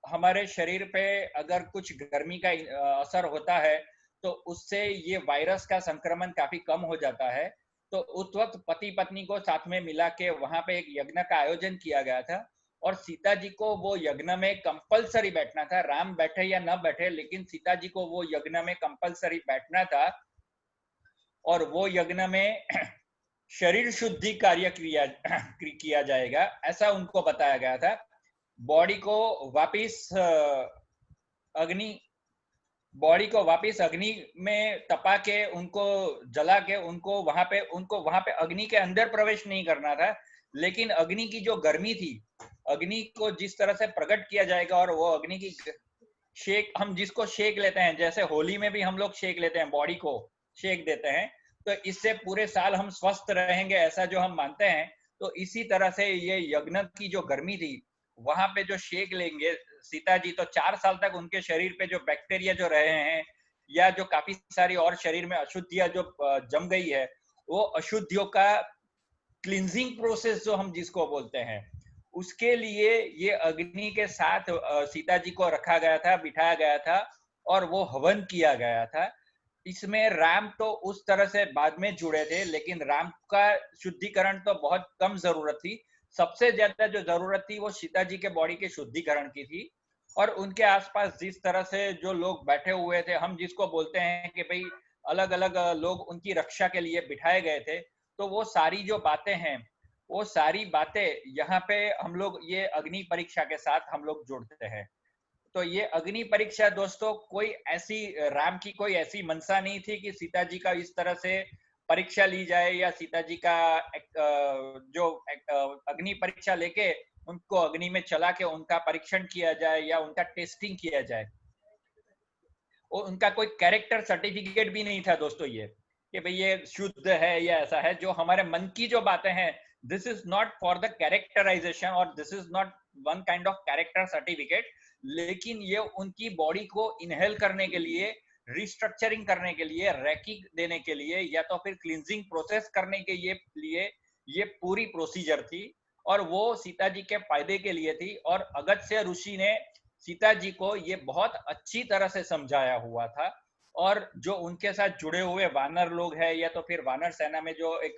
हमारे शरीर पे अगर कुछ गर्मी का असर होता है तो उससे ये वायरस का संक्रमण काफी कम हो जाता है। तो उस वक्त पति पत्नी को साथ में मिला के वहां पे एक यज्ञ का आयोजन किया गया था और सीता जी को वो यज्ञ में कंपलसरी बैठना था। राम बैठे या न बैठे, लेकिन सीता जी को वो यज्ञ में कंपलसरी बैठना था। और वो यज्ञ में शरीर शुद्धि कार्य किया जाएगा, ऐसा उनको बताया गया था। बॉडी को वापिस अग्नि बॉडी को वापिस अग्नि में तपा के, उनको जला के, उनको वहां पे अग्नि के अंदर प्रवेश नहीं करना था। लेकिन अग्नि की जो गर्मी थी, अग्नि को जिस तरह से प्रकट किया जाएगा और वो अग्नि की शेक, हम जिसको शेक लेते हैं, जैसे होली में भी हम लोग शेक लेते हैं, बॉडी को शेक देते हैं, तो इससे पूरे साल हम स्वस्थ रहेंगे, ऐसा जो हम मानते हैं। तो इसी तरह से ये यज्ञ की जो गर्मी थी, वहां पे जो शेक लेंगे सीता जी, तो 4 साल तक उनके शरीर पे जो बैक्टीरिया जो रहे हैं या जो काफी सारी और शरीर में अशुद्धियां जो जम गई है, वो अशुद्धियों का क्लिनजिंग प्रोसेस जो हम जिसको बोलते हैं, उसके लिए ये अग्नि के साथ सीता जी को रखा गया था, बिठाया गया था और वो हवन किया गया था। इसमें राम तो उस तरह से बाद में जुड़े थे, लेकिन राम का शुद्धिकरण तो बहुत कम जरूरत थी। सबसे ज्यादा जो जरूरत थी वो सीता जी के बॉडी के शुद्धिकरण की थी। और उनके आसपास जिस तरह से जो लोग बैठे हुए थे, हम जिसको बोलते हैं कि भाई अलग अलग लोग उनकी रक्षा के लिए बिठाए गए थे, तो वो सारी जो बातें हैं, वो सारी बातें यहाँ पे हम लोग ये अग्नि परीक्षा के साथ हम लोग जोड़ते हैं। तो ये अग्नि परीक्षा दोस्तों कोई ऐसी, राम की कोई ऐसी मंशा नहीं थी कि सीता जी का इस तरह से परीक्षा ली जाए या सीता जी का जो अग्नि परीक्षा लेके उनको अग्नि में चला के उनका परीक्षण किया जाए या उनका टेस्टिंग किया जाए। और उनका कोई कैरेक्टर सर्टिफिकेट भी नहीं था दोस्तों, ये कि भाई ये शुद्ध है या ऐसा है। जो हमारे मन की जो बातें हैं, this is not for the characterisation और this is not one kind of character certificate, लेकिन ये उनकी बॉडी को इनहेल करने के लिए, रिस्ट्रक्चरिंग करने के लिए, रैकिंग देने के लिए, या तो फिर क्लींजिंग प्रोसेस करने के लिए ये पूरी प्रोसीजर थी। और वो सीता जी के फायदे के लिए थी। और अगस्त्य ऋषि ने सीता जी को ये बहुत अच्छी तरह से समझाया हुआ था। और जो उनके साथ जुड़े हुए वानर लोग हैं, या तो फिर वानर सेना में जो एक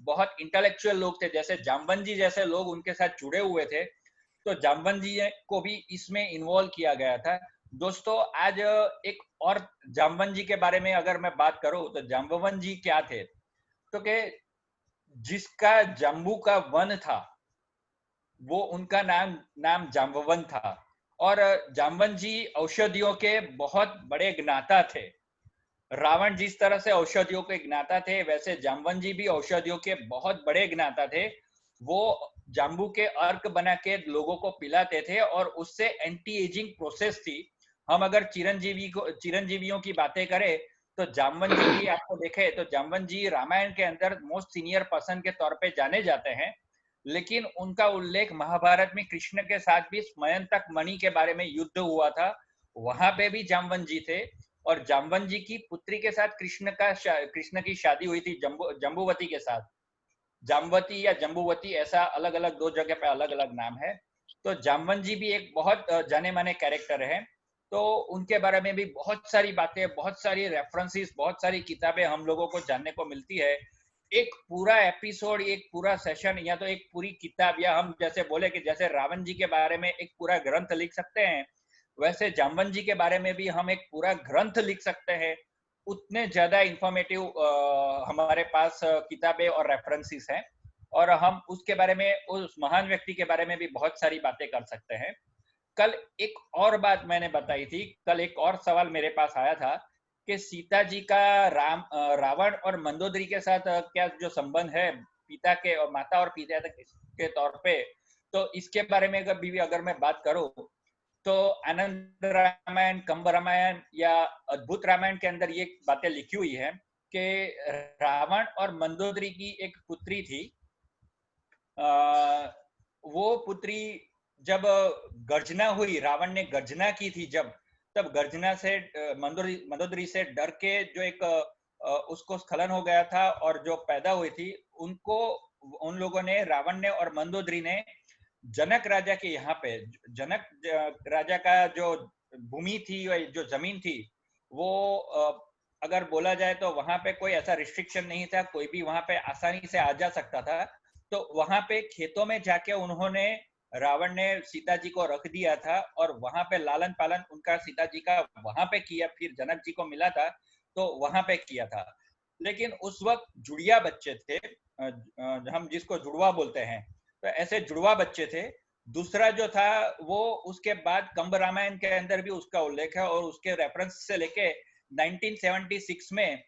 बहुत इंटेलेक्चुअल लोग थे, जैसे जामवंत जी जैसे लोग उनके साथ जुड़े हुए थे, तो जामवंत जी को भी इसमें इन्वॉल्व किया गया था। दोस्तों आज एक और जामवंत जी के बारे में अगर मैं बात करूं, तो जाम्बवंत जी क्या थे, तो के जिसका जम्बू का वन था, वो उनका नाम जाम्बवंत था। और जाम्बवंत जी औषधियों के बहुत बड़े ज्ञाता थे। रावण जिस तरह से औषधियों के ज्ञाता थे, वैसे जाम्बवंत जी भी औषधियों के बहुत बड़े ज्ञाता थे। वो जाम्बू के अर्क बना के लोगों को पिलाते थे और उससे एंटी एजिंग प्रोसेस थी। हम अगर चिरंजीवियों की बातें करें, तो जाम्बवंत जी भी आपको देखे तो जाम्बवंत जी रामायण के अंदर मोस्ट सीनियर पर्सन के तौर पे जाने जाते हैं। लेकिन उनका उल्लेख महाभारत में कृष्ण के साथ भी स्मयंतक मणि के बारे में युद्ध हुआ था, वहां पे भी जाम्बवंत जी थे। और जाम्बवंत जी की पुत्री के साथ कृष्ण की शादी हुई थी, जम्बूवती के साथ। जाम्बवती या जम्बूवती, ऐसा अलग अलग दो जगह पे अलग अलग नाम है। तो जाम्बवंत जी भी एक बहुत जाने माने कैरेक्टर है। तो उनके बारे में भी बहुत सारी बातें, बहुत सारी रेफरेंसेस, बहुत सारी किताबें हम लोगों को जानने को मिलती है। एक पूरा एपिसोड, एक पूरा सेशन, या तो एक पूरी किताब, या हम जैसे बोले कि जैसे रावण जी के बारे में एक पूरा ग्रंथ लिख सकते हैं, वैसे जाम्बवंत जी के बारे में भी हम एक पूरा ग्रंथ लिख सकते हैं। उतने ज्यादा इंफॉर्मेटिव हमारे पास किताबें और रेफरेंसेस हैं। और हम उसके बारे में, उस महान व्यक्ति के बारे में भी बहुत सारी बातें कर सकते हैं। कल एक और बात मैंने बताई थी, कल एक और सवाल मेरे पास आया था कि सीता जी का रावण और मंदोदरी के साथ क्या जो संबंध है, पिता के और माता और पिता के तौर पे। तो इसके बारे में अगर मैं बात करूं, तो आनंद रामायण, कंब रामायण या अद्भुत रामायण के अंदर ये बातें लिखी हुई है कि रावण और मंदोदरी की एक पुत्री थी। वो पुत्री जब गर्जना हुई, रावण ने गर्जना की थी जब, तब गर्जना से मंदोदरी से डर के जो एक उसको स्खलन हो गया था, और जो पैदा हुई थी उनको, उन लोगों ने, रावण ने और मंदोदरी ने, जनक राजा के यहाँ पे, जनक राजा का जो भूमि थी, जो जमीन थी, वो अगर बोला जाए तो वहां पे कोई ऐसा रिस्ट्रिक्शन नहीं था, कोई भी वहां पे आसानी से आ जा सकता था। तो वहां पे खेतों में जाके उन्होंने, रावण ने सीता जी को रख दिया था, और वहां पे लालन पालन उनका सीता जी का वहां पे किया। फिर जनक जी को मिला था तो वहां पे किया था। लेकिन उस वक्त जुड़िया बच्चे थे, हम जिसको जुड़वा बोलते हैं, तो ऐसे जुड़वा बच्चे थे। दूसरा जो था वो उसके बाद कंब रामायण के अंदर भी उसका उल्लेख है, और उसके रेफरेंस से लेके 1976 में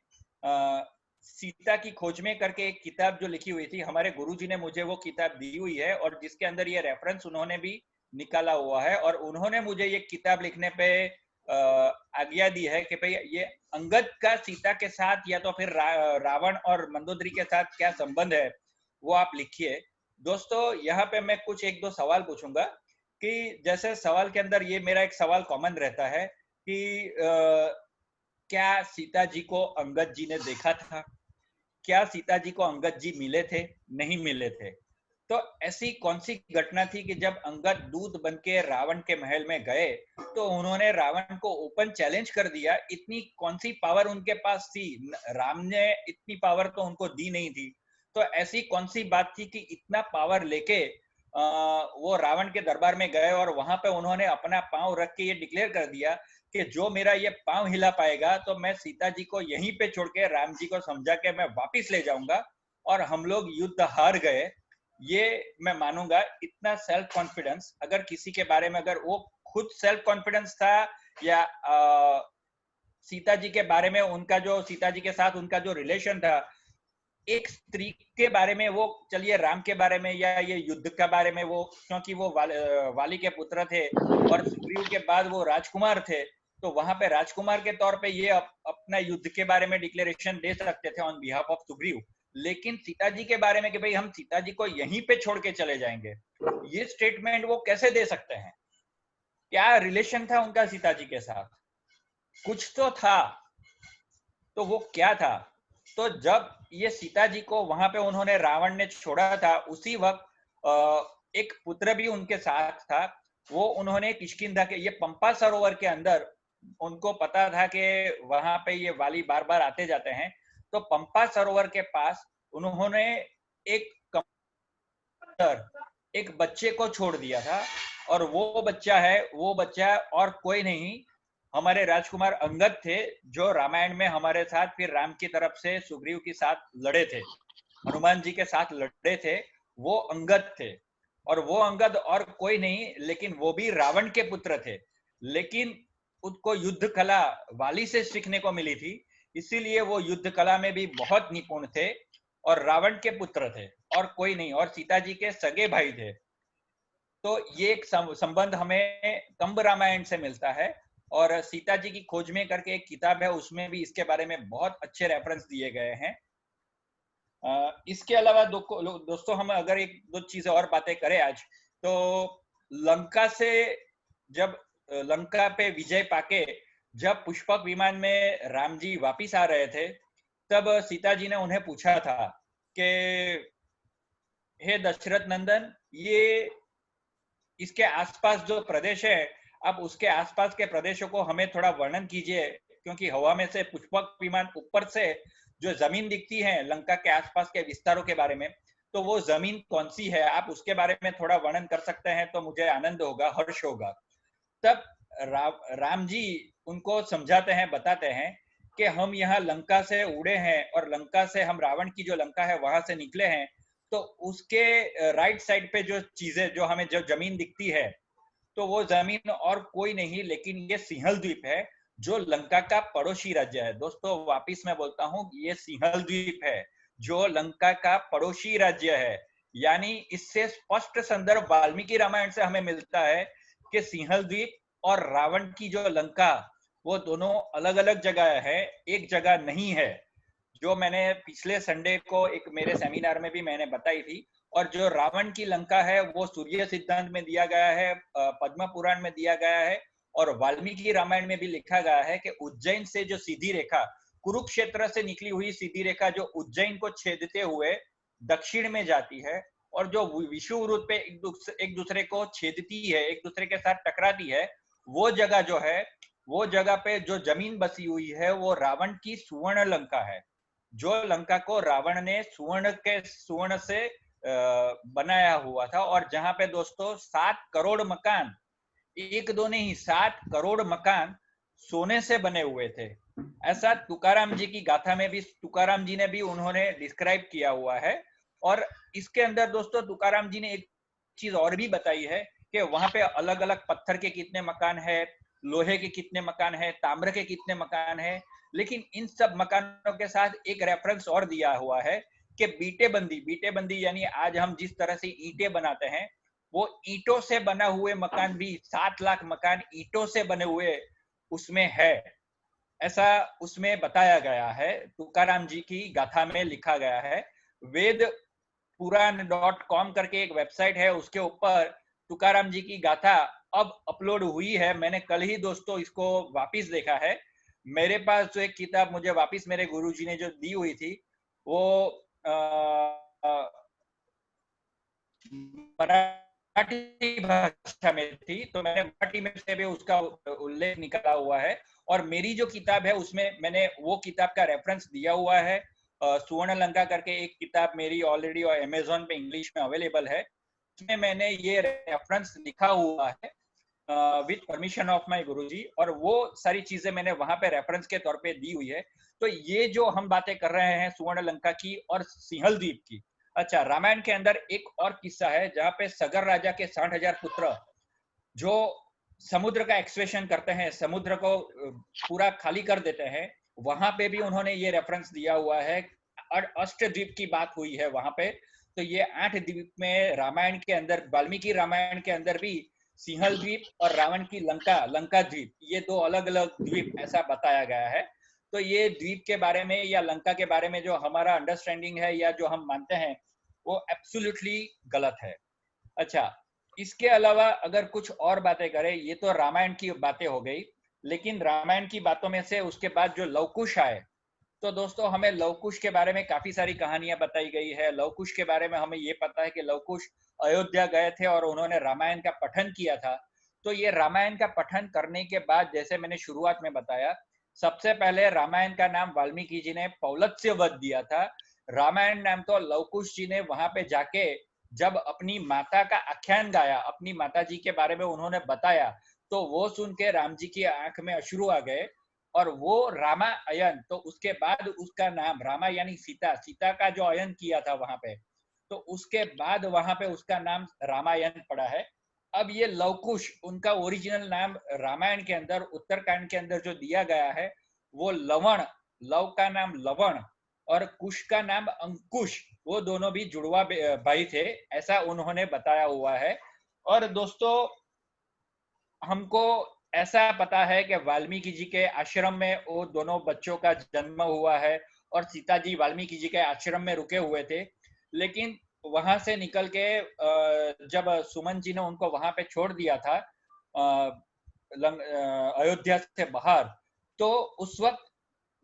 सीता की खोज में करके एक किताब जो लिखी हुई थी, हमारे गुरुजी ने मुझे वो किताब दी हुई है, और जिसके अंदर ये रेफरेंस उन्होंने भी निकाला हुआ है। और उन्होंने मुझे ये किताब लिखने पे आज्ञा दी है कि भाई ये अंगद का सीता के साथ या तो फिर रावण और मंदोदरी के साथ क्या संबंध है, वो आप लिखिए। दोस्तों यहाँ पे मैं कुछ एक दो सवाल पूछूंगा, कि जैसे सवाल के अंदर ये मेरा एक सवाल कॉमन रहता है कि क्या सीता जी को अंगद जी ने देखा था? क्या सीता जी को अंगद जी मिले थे? नहीं मिले थे? तो ऐसी कौन सी घटना थी कि जब अंगद दूत बन के रावण के महल में गए, तो उन्होंने रावण को ओपन चैलेंज कर दिया? इतनी कौन सी पावर उनके पास थी? राम ने इतनी पावर तो उनको दी नहीं थी। तो ऐसी कौन सी बात थी कि इतना पावर लेके वो रावण के दरबार में गए, और वहां पे उन्होंने अपना पांव रख के ये डिक्लेयर कर दिया कि जो मेरा ये पांव हिला पाएगा, तो मैं सीता जी को यहीं पे छोड़ के राम जी को समझा के मैं वापिस ले जाऊंगा, और हम लोग युद्ध हार गए। ये मैं मानूंगा। इतना सेल्फ कॉन्फिडेंस अगर किसी के बारे में, अगर वो खुद सेल्फ कॉन्फिडेंस था, या सीता जी के बारे में उनका जो, सीता जी के साथ उनका जो रिलेशन था, एक स्त्री के बारे में, वो चलिए राम के बारे में या ये युद्ध के बारे में, वो क्योंकि वो वाली के पुत्र थे और सुग्रीव के बाद वो राजकुमार थे, तो वहां पे राजकुमार के तौर पे ये अपना युद्ध के बारे में डिक्लेरेशन दे सकते थे ऑन बिहाफ ऑफ सुग्रीव। लेकिन सीता जी के बारे में कि भाई हम सीता जी को यहीं पे छोड़ के चले जाएंगे, ये स्टेटमेंट वो कैसे दे सकते हैं? क्या रिलेशन था उनका सीता जी के साथ? कुछ तो था, तो वो क्या था? तो जब ये सीता जी को वहां पे उन्होंने, रावण ने छोड़ा था, उसी वक्त एक पुत्र भी उनके साथ था। वो उन्होंने किष्किंधा के, ये पंपा सरोवर के अंदर, उनको पता था कि वहां पे ये वाली बार बार आते जाते हैं, तो पंपा सरोवर के पास उन्होंने एक एक बच्चे को छोड़ दिया था। और वो बच्चा और कोई नहीं, हमारे राजकुमार अंगद थे, जो रामायण में हमारे साथ फिर राम की तरफ से सुग्रीव के साथ लड़े थे, हनुमान जी के साथ लड़े थे, वो अंगद थे। और वो अंगद और कोई नहीं, लेकिन वो भी रावण के पुत्र थे, लेकिन उसको युद्ध कला वाली से सीखने को मिली थी, इसीलिए वो युद्ध कला में भी बहुत निपुण थे और रावण के पुत्र थे और कोई नहीं, और सीता जी के सगे भाई थे। तो ये एक संबंध हमें कंब रामायण से मिलता है। और सीता जी की खोज में करके एक किताब है, उसमें भी इसके बारे में बहुत अच्छे रेफरेंस दिए गए हैं। इसके अलावा दोस्तों, हम अगर एक दो चीजें और बातें करें आज, तो लंका से जब लंका पे विजय पाके जब पुष्पक विमान में राम जी वापिस आ रहे थे, तब सीता जी ने उन्हें पूछा था कि हे दशरथ नंदन, ये इसके आसपास जो प्रदेश है, आप उसके आसपास के प्रदेशों को हमें थोड़ा वर्णन कीजिए, क्योंकि हवा में से पुष्पक विमान ऊपर से जो जमीन दिखती है लंका के आसपास के विस्तारों के बारे में, तो वो जमीन कौन सी है, आप उसके बारे में थोड़ा वर्णन कर सकते हैं तो मुझे आनंद होगा, हर्ष होगा। तब राम जी उनको समझाते हैं, बताते हैं कि हम यहाँ लंका से उड़े हैं और लंका से, हम रावण की जो लंका है वहां से निकले हैं, तो उसके राइट साइड पे जो चीजें, जो हमें जो जमीन दिखती है, तो वो जमीन और कोई नहीं लेकिन ये सिंहल द्वीप है, जो लंका का पड़ोसी राज्य है। दोस्तों वापिस मैं बोलता हूँ, ये सिंहल द्वीप है जो लंका का पड़ोसी राज्य है। यानी इससे स्पष्ट संदर्भ वाल्मीकि रामायण से हमें मिलता है कि सिंहल द्वीप और रावण की जो लंका, वो दोनों अलग अलग जगह है, एक जगह नहीं है, जो मैंने पिछले संडे को एक मेरे सेमिनार में भी मैंने बताई थी। और जो रावण की लंका है वो सूर्य सिद्धांत में दिया गया है, पद्म पुराण में दिया गया है, और वाल्मीकि रामायण में भी लिखा गया है कि उज्जैन से जो सीधी रेखा, कुरुक्षेत्र से निकली हुई सीधी रेखा जो उज्जैन को छेदते हुए दक्षिण में जाती है, और जो विषुववृत्त पे एक दूसरे को छेदती है, एक दूसरे के साथ टकराती है, वो जगह जो है, वो जगह पे जो जमीन बसी हुई है वो रावण की सुवर्ण लंका है, जो लंका को रावण ने सुवर्ण से बनाया हुआ था। और जहां पे दोस्तों 7 करोड़ मकान, एक दो नहीं 7 करोड़ मकान सोने से बने हुए थे। ऐसा तुकाराम जी की गाथा में भी, तुकाराम जी ने भी उन्होंने डिस्क्राइब किया हुआ है। और इसके अंदर दोस्तों तुकाराम जी ने एक चीज और भी बताई है कि वहां पे अलग अलग पत्थर के कितने मकान है, लोहे के कितने मकान है, ताम्र के कितने मकान है, लेकिन इन सब मकानों के साथ एक रेफरेंस और दिया हुआ है कि बीटे बंदी यानी आज हम जिस तरह से ईंटें बनाते हैं, वो ईंटों से बना हुए मकान भी, 7 लाख मकान ईंटों से बने हुए उसमें है, ऐसा उसमें बताया गया है, तुकाराम जी की गाथा में लिखा गया है। वेद पुराण.com करके एक वेबसाइट है, उसके ऊपर तुकाराम जी की गाथा अब अपलोड हुई है। मैंने कल ही दोस्तों इसको वापिस देखा है। मेरे पास जो एक किताब मुझे वापिस मेरे गुरुजी ने जो दी हुई थी, वो मराठी भाषा में थी, तो मैंने मराठी में से भी उसका उल्लेख निकाला हुआ है। और मेरी जो किताब है उसमें मैंने वो किताब का रेफरेंस दिया हुआ है। सुवर्ण लंका करके एक किताब मेरी ऑलरेडी और अमेजोन पे इंग्लिश में अवेलेबल है, उसमें मैंने ये रेफरेंस लिखा हुआ है विद परमिशन ऑफ माय गुरुजी, और वो सारी चीजें मैंने वहां पे रेफरेंस के तौर पे दी हुई है। तो ये जो हम बातें कर रहे हैं सुवर्ण लंका की और सिंहल द्वीप की, अच्छा रामायण के अंदर एक और किस्सा है जहाँ पे सगर राजा के 60,000 पुत्र जो समुद्र का एक्सवेशन करते हैं, समुद्र को पूरा खाली कर देते हैं, वहां पे भी उन्होंने ये रेफरेंस दिया हुआ है अष्टद्वीप की बात हुई है वहां पे। तो ये 8 द्वीप में रामायण के अंदर, वाल्मीकि रामायण के अंदर भी सिंहल द्वीप और रावण की लंका द्वीप, ये 2 अलग अलग द्वीप ऐसा बताया गया है। तो ये द्वीप के बारे में या लंका के बारे में जो हमारा अंडरस्टैंडिंग है या जो हम मानते हैं, वो एब्सोल्युटली गलत है। अच्छा, इसके अलावा अगर कुछ और बातें करें, ये तो रामायण की बातें हो गई, लेकिन रामायण की बातों में से उसके बाद जो लवकुश आए, तो दोस्तों हमें लवकुश के बारे में काफी सारी कहानियां बताई गई है। लवकुश के बारे में हमें ये पता है कि लवकुश अयोध्या गए थे और उन्होंने रामायण का पठन किया था। तो ये रामायण का पठन करने के बाद, जैसे मैंने शुरुआत में बताया, सबसे पहले रामायण का नाम वाल्मीकि जी ने पौलत्स्य वध दिया था। रामायण नाम तो लवकुश जी ने वहां पे जाके जब अपनी माता का आख्यान गाया, अपनी माता जी के बारे में उन्होंने बताया, तो वो सुन के राम जी की आंख में अश्रु आ गए और वो रामायण, तो उसके बाद उसका नाम रामा यानी सीता, सीता का जो अयन किया था वहां पे, तो उसके बाद वहां पे उसका नाम रामायण पड़ा है। अब ये लवकुश, उनका ओरिजिनल नाम रामायण के अंदर उत्तरकांड के अंदर जो दिया गया है, वो लवण, लव का नाम लवण और कुश का नाम अंकुश, वो दोनों भी जुड़वा भाई थे, ऐसा उन्होंने बताया हुआ है। और दोस्तों हमको ऐसा पता है कि वाल्मीकि जी के आश्रम में वो दोनों बच्चों का जन्म हुआ है और सीता जी वाल्मीकि जी के आश्रम में रुके हुए थे। लेकिन वहां से निकल के जब सुमन जी ने उनको वहां पे छोड़ दिया था अयोध्या से बाहर, तो उस वक्त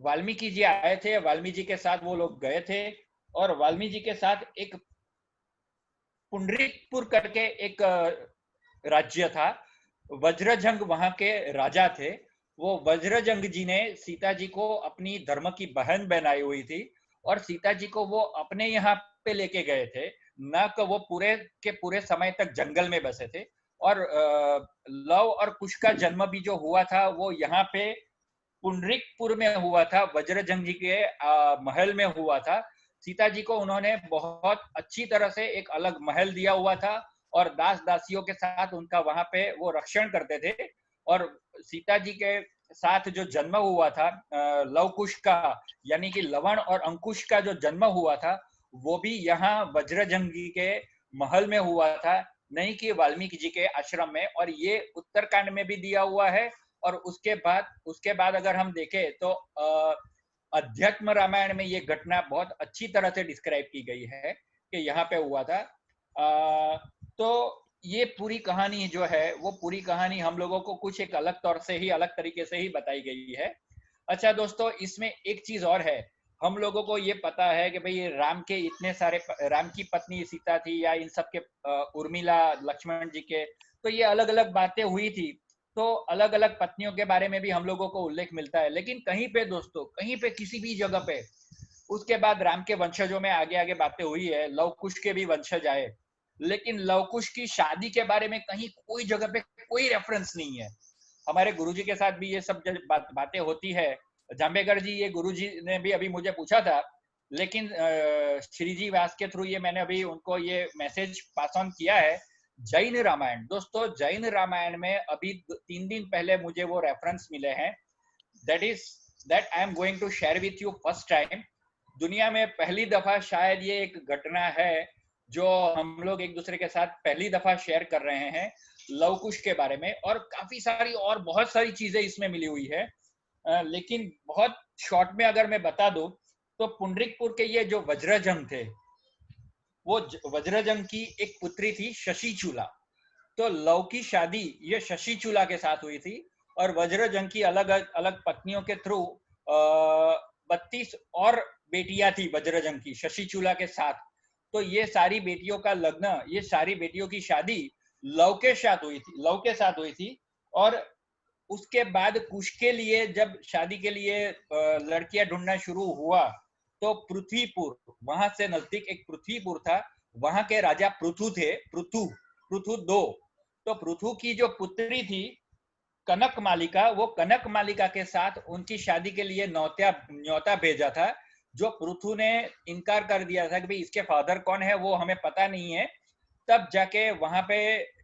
वाल्मीकि जी आए थे, वाल्मीकि जी के साथ वो लोग गए थे और वाल्मीकि जी के साथ एक पुंडरीकपुर करके एक राज्य था, वज्रजंग वहां के राजा थे। वो वज्रजंग जी ने सीता जी को अपनी धर्म की बहन बनाई हुई थी और सीता जी को वो अपने यहाँ पे लेके गए थे, न कि वो पूरे के पूरे समय तक जंगल में बसे थे। और लव और कुश का जन्म भी जो हुआ था वो यहाँ पे पुंडरीकपुर में हुआ था, वज्रजंग जी के महल में हुआ था। सीता जी को उन्होंने बहुत अच्छी तरह से एक अलग महल दिया हुआ था और दास दासियों के साथ उनका वहां पे वो रक्षण करते थे। और सीता जी के साथ जो जन्म हुआ था लवकुश का, यानी कि लवण और अंकुश का जो जन्म हुआ था, वो भी यहाँ वज्रजंग जी के महल में हुआ था, नहीं कि वाल्मीकि जी के आश्रम में। और ये उत्तरकांड में भी दिया हुआ है। और उसके बाद अगर हम देखें तो अध्यात्म रामायण में ये घटना बहुत अच्छी तरह से डिस्क्राइब की गई है कि यहाँ पे हुआ था। तो ये पूरी कहानी जो है, वो पूरी कहानी हम लोगों को कुछ एक अलग तौर से ही, अलग तरीके से ही बताई गई है। अच्छा दोस्तों, इसमें एक चीज और है, हम लोगों को ये पता है कि भाई राम के इतने सारे, राम की पत्नी सीता थी या इन सब के उर्मिला, लक्ष्मण जी के, तो ये अलग अलग बातें हुई थी। तो अलग अलग पत्नियों के बारे में भी हम लोगों को उल्लेख मिलता है, लेकिन कहीं पे दोस्तों, कहीं पे किसी भी जगह पे उसके बाद राम के वंशजों में आगे आगे बातें हुई है, लवकुश के भी वंशज आए, लेकिन लवकुश की शादी के बारे में कहीं कोई जगह पे कोई रेफरेंस नहीं है। हमारे गुरुजी के साथ भी ये सब बातें होती है। जाम्बेकर जी, ये गुरुजी ने भी अभी मुझे पूछा था, लेकिन श्री जी व्यास के थ्रू ये मैंने अभी उनको ये मैसेज पास ऑन किया है। जैन रामायण दोस्तों, जैन रामायण में अभी 3 दिन पहले मुझे वो रेफरेंस मिले हैं, that I am going to share with you first time. दुनिया में पहली दफा शायद ये एक घटना है जो हम लोग एक दूसरे के साथ पहली दफा शेयर कर रहे हैं, लवकुश के बारे में। और काफी सारी और बहुत सारी चीजें इसमें मिली हुई है, लेकिन बहुत शॉर्ट में अगर मैं बता दूं, तो पुंडरीकपुर के ये जो वज्रजंग थे, वो वज्रजंग की एक पुत्री थी शशिचूला। तो लव की शादी ये शशिचूला के साथ हुई थी और वज्रजंग की अलग अलग पत्नियों के थ्रू 32 और बेटियां थी वज्रजंग की शशिचूला के साथ। तो ये सारी बेटियों का लग्न, ये सारी बेटियों की शादी लव के साथ हुई थी। और उसके बाद कुश के लिए जब शादी के लिए लड़कियां ढूंढना शुरू हुआ, तो पृथ्वीपुर, वहां से नजदीक एक पृथ्वीपुर था, वहां के राजा पृथु थे, पृथु 2। तो पृथु की जो पुत्री थी कनक मालिका, वो कनक मालिका के साथ उनकी शादी के लिए न्योता भेजा था, जो पृथु ने इनकार कर दिया था कि भाई इसके फादर कौन है वो हमें पता नहीं है। तब जाके वहां पे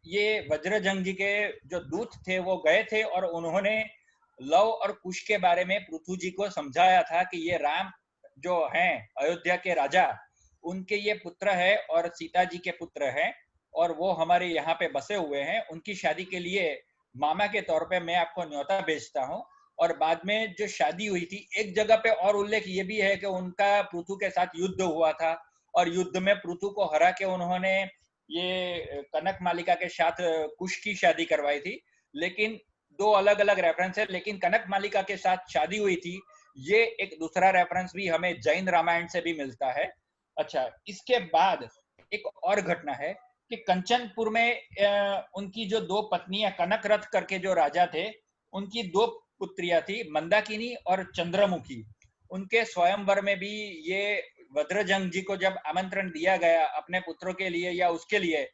ये वज्रजंग जी के जो दूत थे वो गए थे और उन्होंने लव और कुश के बारे में पृथु जी को समझाया था कि ये राम जो हैं अयोध्या के राजा, उनके ये पुत्र है और सीता जी के पुत्र हैं, और वो हमारे यहाँ पे बसे हुए हैं। उनकी शादी के लिए मामा के तौर पे मैं आपको न्योता भेजता हूँ। और बाद में जो शादी हुई थी, एक जगह पे और उल्लेख ये भी है कि उनका पृथु के साथ युद्ध हुआ था, और युद्ध में पृथु को हरा के उन्होंने ये कनक मालिका के साथ कुश की शादी करवाई थी। लेकिन दो अलग अलग रेफरेंस है, लेकिन कनक मालिका के साथ शादी हुई थी, ये एक दूसरा रेफरेंस भी हमें जैन रामायण से भी मिलता है। अच्छा, इसके बाद एक और घटना है कि कंचनपुर में उनकी जो दो पत्नियां, कनक रथ करके जो राजा थे, उनकी दो पुत्रियां थी, मंदाकिनी और चंद्रमुखी। उनके स्वयंवर में भी ये वज्रजंग जी को जब आमंत्रण दिया गया अपने पुत्रों के लिए या उसके लिए,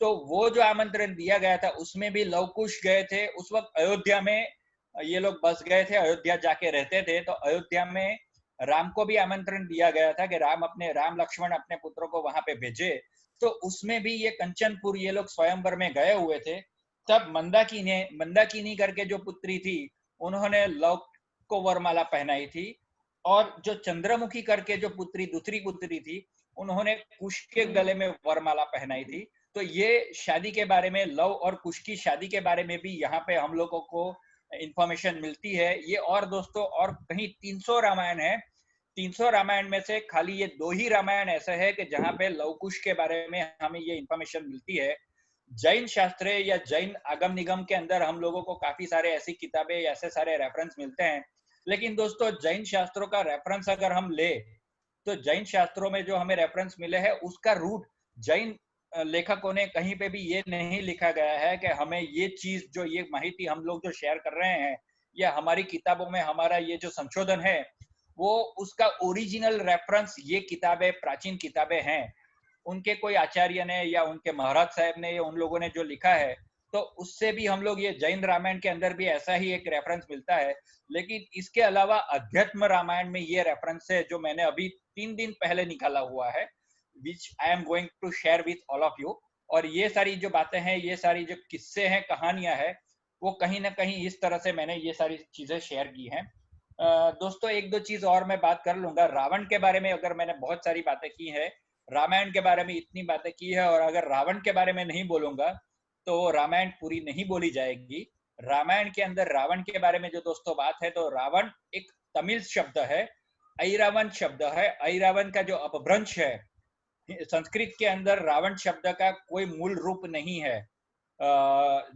तो वो जो आमंत्रण दिया गया था उसमें भी लवकुश गए थे। उस वक्त अयोध्या में ये लोग बस गए थे, अयोध्या जाके रहते थे। तो अयोध्या में राम को भी आमंत्रण दिया गया था कि राम लक्ष्मण अपने पुत्रों को वहां पे भेजे। तो उसमें भी ये कंचनपुर ये लोग स्वयंवर में गए हुए थे। तब मंदाकिनी करके जो पुत्री थी, उन्होंने लव को वरमाला पहनाई थी। और जो चंद्रमुखी करके जो दूसरी पुत्री थी, उन्होंने कुश के गले में वरमाला पहनाई थी। तो ये शादी के बारे में, लव और कुश की शादी के बारे में भी यहाँ पे हम लोगों को इंफॉर्मेशन मिलती है। ये और दोस्तों और कहीं 300 रामायण है। 300 रामायण में से खाली ये 2 ही रामायण ऐसे है कि जहाँ पे लव कुश के बारे में हमें ये इंफॉर्मेशन मिलती है। जैन शास्त्र या जैन आगम निगम के अंदर हम लोगों को काफी सारे ऐसी किताबें, ऐसे सारे रेफरेंस मिलते हैं। लेकिन दोस्तों, जैन शास्त्रों का रेफरेंस अगर हम ले, तो जैन शास्त्रों में जो हमें रेफरेंस मिले हैं उसका रूट जैन लेखकों ने कहीं पे भी ये नहीं लिखा गया है कि हमें ये चीज, जो ये माहिती हम लोग जो शेयर कर रहे हैं या हमारी किताबों में हमारा ये जो संशोधन है, वो उसका ओरिजिनल रेफरेंस ये किताबें, प्राचीन किताबें हैं। उनके कोई आचार्य ने या उनके महाराज साहब ने या उन लोगों ने जो लिखा है, तो उससे भी हम लोग ये जैन रामायण के अंदर भी ऐसा ही एक रेफरेंस मिलता है। लेकिन इसके अलावा अध्यात्म रामायण में ये रेफरेंस है जो मैंने अभी 3 दिन पहले निकाला हुआ है, which I am going to share with all of you. और ये सारी जो बातें हैं, ये सारी जो किस्से हैं, कहानियां हैं, वो कहीं ना कहीं इस तरह से मैंने ये सारी चीजें शेयर की हैं। दोस्तों, एक दो चीज और मैं बात कर लूंगा। रावण के बारे में अगर मैंने बहुत सारी बातें की है, रामायण के बारे में इतनी बातें की है, और अगर रावण के बारे में नहीं बोलूंगा तो रामायण पूरी नहीं बोली जाएगी। रामायण के अंदर रावण के बारे में जो दोस्तों बात है, तो रावण एक तमिल शब्द है, ऐरावन शब्द है। ऐरावन का जो अपभ्रंश है, संस्कृत के अंदर रावण शब्द का कोई मूल रूप नहीं है।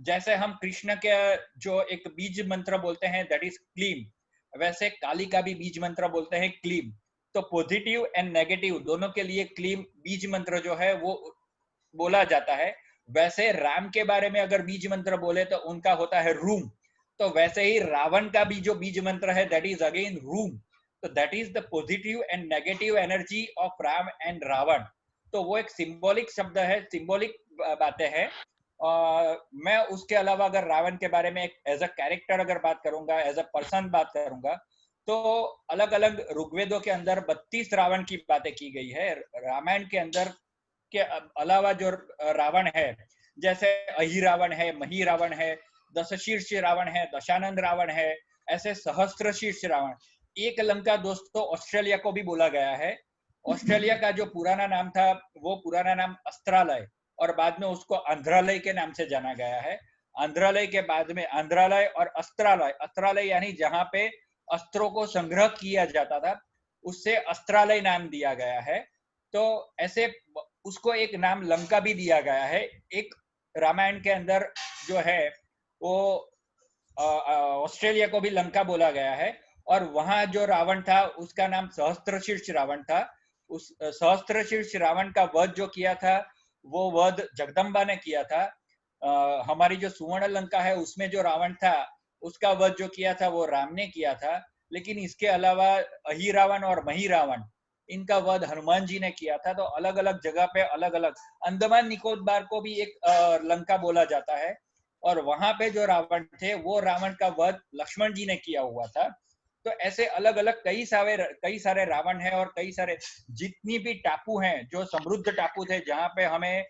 जैसे हम कृष्ण के जो एक बीज मंत्र बोलते हैं, दैट इज क्लीम, वैसे काली का भी बीज मंत्र बोलते हैं क्लीम। तो पॉजिटिव एंड नेगेटिव दोनों के लिए क्लीम बीज मंत्र जो है वो बोला जाता है। वैसे राम के बारे में अगर बीज मंत्र बोले तो उनका होता है रूम। तो वैसे ही रावण का भी जो बीज मंत्र है, दैट इज अगेन रूम। तो that is the positive and negative energy of Ram and Ravan. तो वो एक सिंबॉलिक शब्द है, सिंबॉलिक बातें हैं। मैं उसके अलावा अगर रावण के बारे में एज अ कैरेक्टर अगर बात करूंगा, एज अ पर्सन बात करूंगा, तो अलग अलग ऋग्वेदों के अंदर 32 रावण की बातें की गई है। रामायण के अंदर के अलावा जो रावण है, जैसे अहि रावण है, मही रावण है, दशशीर्ष रावण है, दशानंद रावण है, ऐसे सहस्त्र शीर्ष रावण। एक लंका दोस्तों ऑस्ट्रेलिया को भी बोला गया है। ऑस्ट्रेलिया का जो पुराना नाम था, वो पुराना नाम अस्त्रालय, और बाद में उसको आंध्रालय के नाम से जाना गया है। आंध्रालय के बाद में आंध्रालय और अस्त्रालय, अस्त्रालय यानी जहां पे अस्त्रों को संग्रह किया जाता था, उससे अस्त्रालय नाम दिया गया है। तो ऐसे उसको एक नाम लंका भी दिया गया है। एक रामायण के अंदर जो है वो ऑस्ट्रेलिया को भी लंका बोला गया है। और वहां जो रावण था उसका नाम सहस्त्रशीर्ष रावण था। उस सहस्त्रशीर्ष रावण का वध जो किया था, वो वध जगदम्बा ने किया था। हमारी जो सुवर्ण लंका है उसमें जो रावण था, उसका वध जो किया था वो राम ने किया था। लेकिन इसके अलावा अहि रावण और मही रावण, इनका वध हनुमान जी ने किया था। तो अलग अलग जगह पे अलग अलग, अंडमान निकोबार को भी एक लंका बोला जाता है, और वहां पे जो रावण थे वो रावण का वध लक्ष्मण जी ने किया हुआ था। तो ऐसे अलग अलग कई सारे रावण हैं, और कई सारे जितनी भी टापू हैं जो समृद्ध टापू थे, जहाँ पे हमें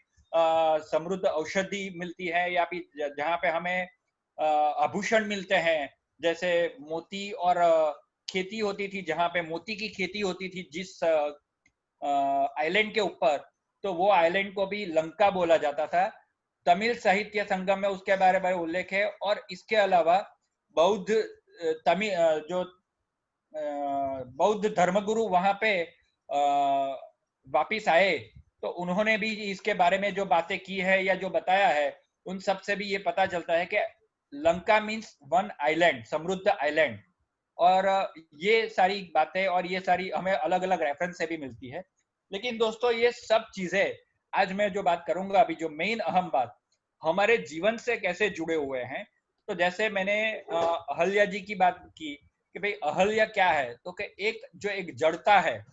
समृद्ध औषधि मिलती है, या फिर जहाँ पे हमें आभूषण मिलते हैं, जैसे मोती और खेती होती थी, जहाँ पे मोती की खेती होती थी जिस आइलैंड के ऊपर, तो वो आइलैंड को भी लंका बोला जाता था। तमिल साहित्य संगम में उसके बारे में उल्लेख है। और इसके अलावा बौद्ध तमिल जो बौद्ध धर्मगुरु वहां पे वापिस आए, तो उन्होंने भी इसके बारे में जो बातें की है या जो बताया है, उन सब से भी ये पता चलता है कि लंका मीन्स वन आइलैंड, समृद्ध आइलैंड। और ये सारी बातें और ये सारी हमें अलग अलग रेफरेंस से भी मिलती है। लेकिन दोस्तों, ये सब चीजें आज मैं जो बात करूंगा, अभी जो मेन अहम बात हमारे जीवन से कैसे जुड़े हुए हैं, तो जैसे मैंने अहल्या जी की बात की कि भाई अहल्या क्या है, तो कि एक जड़ता है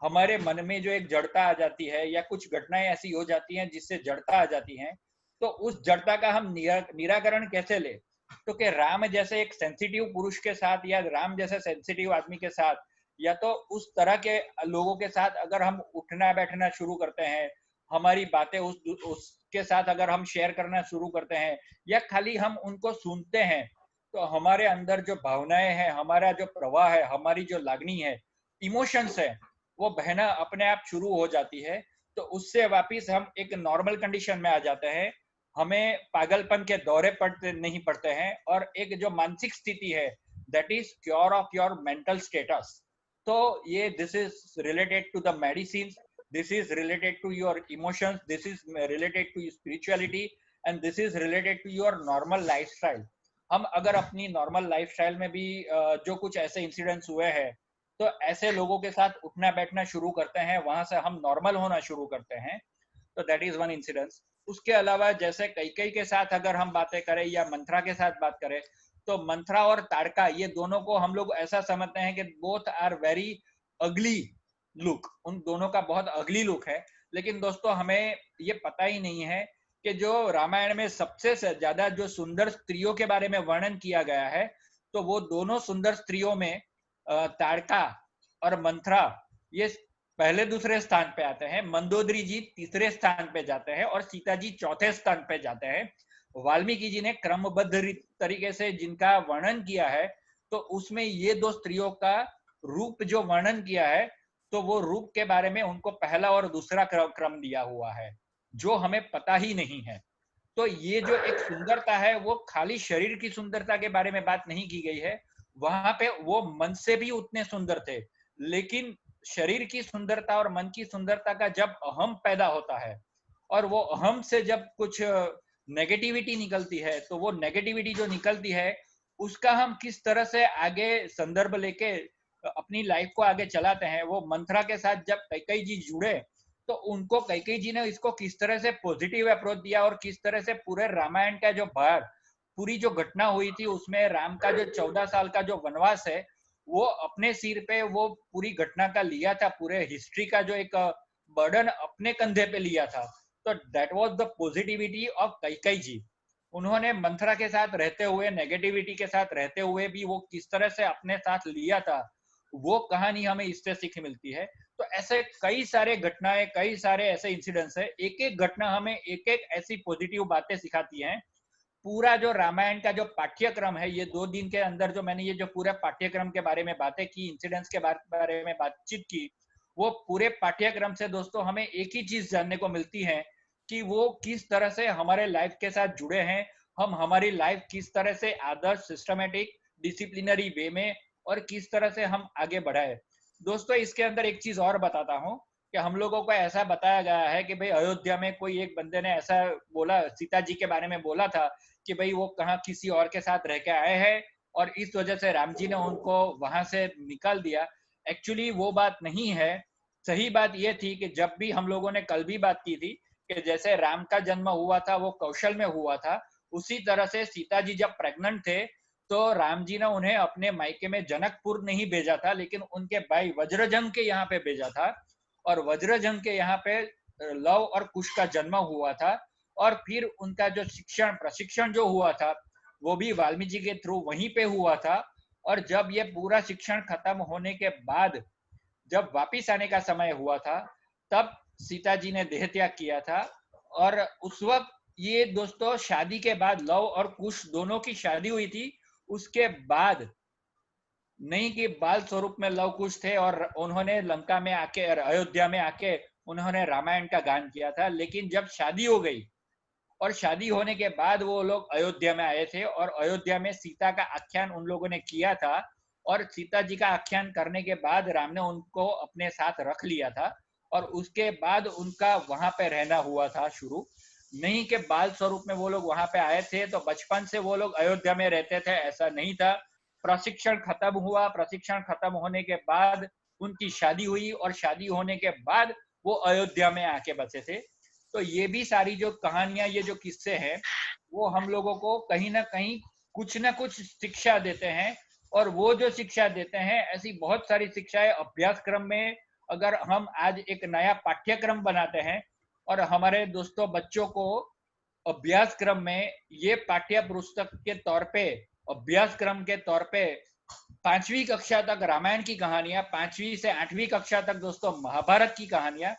हमारे मन में, जो एक जड़ता आ जाती है या कुछ घटनाएं ऐसी हो जाती हैं जिससे जड़ता आ जाती है, तो उस जड़ता का हम निराकरण कैसे ले। तो कि राम जैसे एक सेंसिटिव पुरुष के साथ या राम जैसे सेंसिटिव आदमी के साथ या तो उस तरह के लोगों के साथ अगर हम उठना बैठना शुरू करते हैं, हमारी बातें उसके साथ अगर हम शेयर करना शुरू करते हैं या खाली हम उनको सुनते हैं, तो हमारे अंदर जो भावनाएं हैं, हमारा जो प्रवाह है, हमारी जो लागनी है, इमोशंस है, वो बहना अपने आप शुरू हो जाती है। तो उससे वापिस हम एक नॉर्मल कंडीशन में आ जाते हैं, हमें पागलपन के दौरे नहीं पड़ते हैं, और एक जो मानसिक स्थिति है, that is cure of your mental status. तो ये this is related to the medicine, this is related to your emotions, this is related to spirituality, and this is related to your normal lifestyle। हम अगर अपनी नॉर्मल लाइफस्टाइल में भी जो कुछ ऐसे इंसिडेंट्स हुए हैं, तो ऐसे लोगों के साथ उठना बैठना शुरू करते हैं, वहां से हम नॉर्मल होना शुरू करते हैं, तो दैट इज वन इंसिडेंस। उसके अलावा जैसे कई के साथ अगर हम बातें करें या मंत्रा के साथ बात करें, तो मंत्रा और ताड़का ये दोनों को हम लोग ऐसा समझते हैं कि both are very ugly look, उन दोनों का बहुत अगली लुक है। लेकिन दोस्तों, हमें ये पता ही नहीं है कि जो रामायण में सबसे ज्यादा जो सुंदर स्त्रियों के बारे में वर्णन किया गया है, तो वो दोनों सुंदर स्त्रियों में ताड़का और मंथरा ये पहले दूसरे स्थान पे आते हैं, मंदोदरी जी तीसरे स्थान पे जाते हैं और सीता जी चौथे स्थान पे जाते हैं। वाल्मीकि जी ने क्रमबद्ध तरीके से जिनका वर्णन किया है, तो उसमें ये दो स्त्रियों का रूप जो वर्णन किया है, तो वो रूप के बारे में उनको पहला और दूसरा क्रम दिया हुआ है, जो हमें पता ही नहीं है। तो ये जो एक सुंदरता है, वो खाली शरीर की सुंदरता के बारे में बात नहीं की गई है, वहां पे वो मन से भी उतने सुंदर थे। लेकिन शरीर की सुंदरता और मन की सुंदरता का जब अहम पैदा होता है, और वो अहम से जब कुछ नेगेटिविटी निकलती है, तो वो नेगेटिविटी जो निकलती है, उसका हम किस तरह से आगे संदर्भ लेके अपनी लाइफ को आगे चलाते हैं। वो मंथरा के साथ जब कैकेयी जी जुड़े, तो उनको कैकेयी जी ने इसको किस तरह से पॉजिटिव अप्रोच दिया, और किस तरह से पूरे रामायण का जो भाग, पूरी जो घटना हुई थी उसमें राम का जो 14 साल का जो वनवास है, वो अपने सिर पे वो पूरी घटना का लिया था, पूरे हिस्ट्री का जो एक बर्डन अपने कंधे पे लिया था। तो that was the positivity of Kaikeyi ji. उन्होंने मंथरा के साथ रहते हुए, नेगेटिविटी के साथ रहते हुए भी वो किस तरह से अपने साथ लिया था, वो कहानी हमें इससे सीख मिलती है। तो ऐसे कई सारे घटनाएं, कई सारे ऐसे इंसिडेंट्स है, एक एक घटना हमें एक एक ऐसी पॉजिटिव बातें सिखाती हैं। पूरा जो रामायण का जो पाठ्यक्रम है, ये 2 दिन के अंदर जो मैंने ये जो पूरे पाठ्यक्रम के बारे में बातें की, इंसिडेंट्स के बारे में बातचीत की, वो पूरे पाठ्यक्रम से दोस्तों हमें एक ही चीज जानने को मिलती है कि वो किस तरह से हमारे लाइफ के साथ जुड़े हैं, हम हमारी लाइफ किस तरह से आदर्श, सिस्टमेटिक, डिसिप्लिनरी वे में और किस तरह से हम आगे बढ़ाए। दोस्तों, इसके अंदर एक चीज और बताता हूँ कि हम लोगों को ऐसा बताया गया है कि भाई अयोध्या में कोई एक बंदे ने ऐसा बोला, सीता जी के बारे में बोला था कि भाई वो कहाँ किसी और के साथ रह के आए हैं, और इस वजह से राम जी ने उनको वहां से निकाल दिया। एक्चुअली वो बात नहीं है। सही बात ये थी कि जब भी हम लोगों ने कल भी बात की थी कि जैसे राम का जन्म हुआ था वो कौशल में हुआ था, उसी तरह से सीता जी जब प्रेग्नेंट थे, तो राम जी ने उन्हें अपने मायके में जनकपुर नहीं भेजा था, लेकिन उनके भाई वज्रजंग के यहाँ पे भेजा था। और वज्रजंग के यहाँ पे लव और कुश का जन्म हुआ था, और फिर उनका जो शिक्षण प्रशिक्षण जो हुआ था, वो भी वाल्मीकि के थ्रू वहीं पे हुआ था। और जब ये पूरा शिक्षण खत्म होने के बाद जब वापिस आने का समय हुआ था, तब सीता जी ने देह त्याग किया था। और उस वक्त ये दोस्तों शादी के बाद लव और कुश दोनों की शादी हुई थी। उसके बाद नहीं कि बाल स्वरूप में लव कुश थे और उन्होंने लंका में आके, अयोध्या में आके उन्होंने रामायण का गान किया था, लेकिन जब शादी हो गई और शादी होने के बाद वो लोग अयोध्या में आए थे और अयोध्या में सीता का आख्यान उन लोगों ने किया था, और सीता जी का आख्यान करने के बाद राम ने उनको अपने साथ रख लिया था, और उसके बाद उनका वहां पे रहना हुआ था शुरू। नहीं कि बाल स्वरूप में वो लोग वहां पे आए थे तो बचपन से वो लोग अयोध्या में रहते थे, ऐसा नहीं था। प्रशिक्षण खत्म हुआ, प्रशिक्षण खत्म होने के बाद उनकी शादी हुई और शादी होने के बाद वो अयोध्या में आके बसे थे। तो ये भी सारी जो कहानियां, ये जो किस्से हैं, वो हम लोगों को कहीं ना कुछ शिक्षा देते हैं। और वो जो शिक्षा देते हैं, ऐसी बहुत सारी शिक्षाएं अभ्यासक्रम में, अगर हम आज एक नया पाठ्यक्रम बनाते हैं और हमारे दोस्तों बच्चों को अभ्यासक्रम में ये पाठ्य पुस्तक के तौर पे, अभ्यासक्रम के तौर पे 5वीं कक्षा तक रामायण की कहानियां, 5वीं से 8वीं कक्षा तक दोस्तों महाभारत की कहानियां,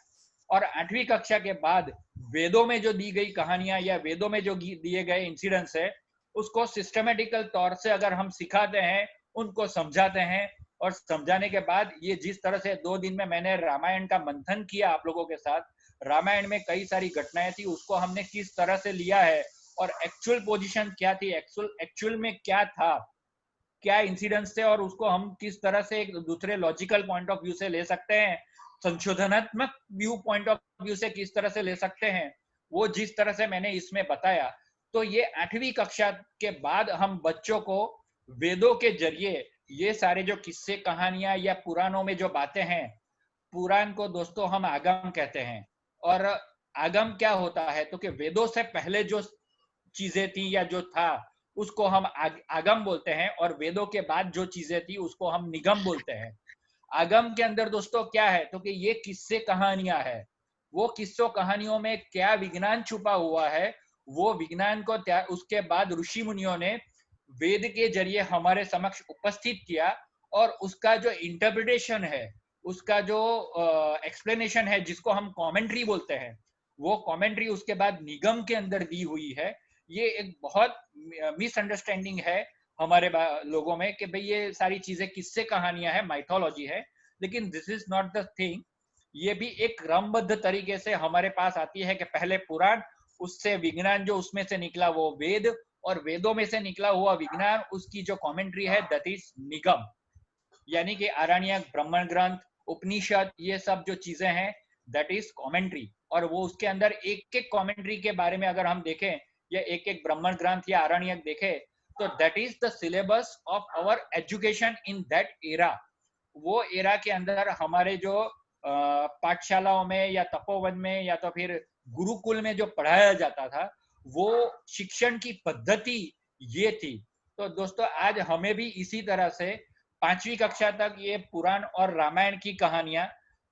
और 8वीं कक्षा के बाद वेदों में जो दी गई कहानियां या वेदों में जो दिए गए इंसिडेंट्स है, उसको सिस्टमेटिकल तौर से अगर हम सिखाते हैं, उनको समझाते हैं, और समझाने के बाद ये जिस तरह से 2 दिन में मैंने रामायण का मंथन किया आप लोगों के साथ, रामायण में कई सारी घटनाएं थी, उसको हमने किस तरह से लिया है और एक्चुअल पोजीशन क्या थी, एक्चुअल में क्या था, क्या इंसिडेंट्स थे, और उसको हम किस तरह से एक दूसरे लॉजिकल पॉइंट ऑफ व्यू से ले सकते हैं, संशोधनात्मक व्यू पॉइंट ऑफ व्यू से किस तरह से ले सकते हैं, वो जिस तरह से मैंने इसमें बताया। तो ये 8वीं कक्षा के बाद हम बच्चों को वेदों के जरिए ये सारे जो किस्से कहानियां या पुराणों में जो बातें हैं, पुराण को दोस्तों हम आगम कहते हैं। और आगम क्या होता है, तो कि वेदों से पहले जो चीजें थी या जो था, उसको हम आगम बोलते हैं, और वेदों के बाद जो चीजें थी उसको हम निगम बोलते हैं। आगम के अंदर दोस्तों क्या है, तो कि ये किस्से कहानियां है, वो किस्सों कहानियों में क्या विज्ञान छुपा हुआ है, वो विज्ञान को उसके बाद ऋषि मुनियों ने वेद के जरिए हमारे समक्ष उपस्थित किया, और उसका जो इंटरप्रिटेशन है, उसका जो एक्सप्लेनेशन है, जिसको हम कमेंट्री बोलते हैं, वो कमेंट्री उसके बाद निगम के अंदर दी हुई है। ये एक बहुत मिसअंडरस्टैंडिंग है हमारे लोगों में कि भाई ये सारी चीजें किससे कहानियां हैं, माइथोलॉजी है, लेकिन this is not the thing. ये भी एक क्रमबद्ध तरीके से हमारे पास आती है कि पहले पुराण, उससे विज्ञान जो उसमें से निकला वो वेद, और वेदों में से निकला हुआ विज्ञान, उसकी जो कमेंट्री है दैट इज निगम, यानी कि आरण्यक, ब्राह्मण ग्रंथ, उपनिषद, ये सब जो चीजें हैं दैट इज कमेंट्री। और वो उसके अंदर एक एक कमेंट्री के बारे में अगर हम देखें, या एक एक ब्राह्मण ग्रंथ या आरण्यक देखें, तो that is the syllabus of our education in that era. वो एरा के अंदर हमारे जो पाठशालाओं में या तपोवन में या तो फिर गुरुकुल में जो पढ़ाया जाता था, वो शिक्षण की पद्धति ये थी। तो दोस्तों आज हमें भी इसी तरह से 5वीं कक्षा तक ये पुराण और रामायण की कहानियां,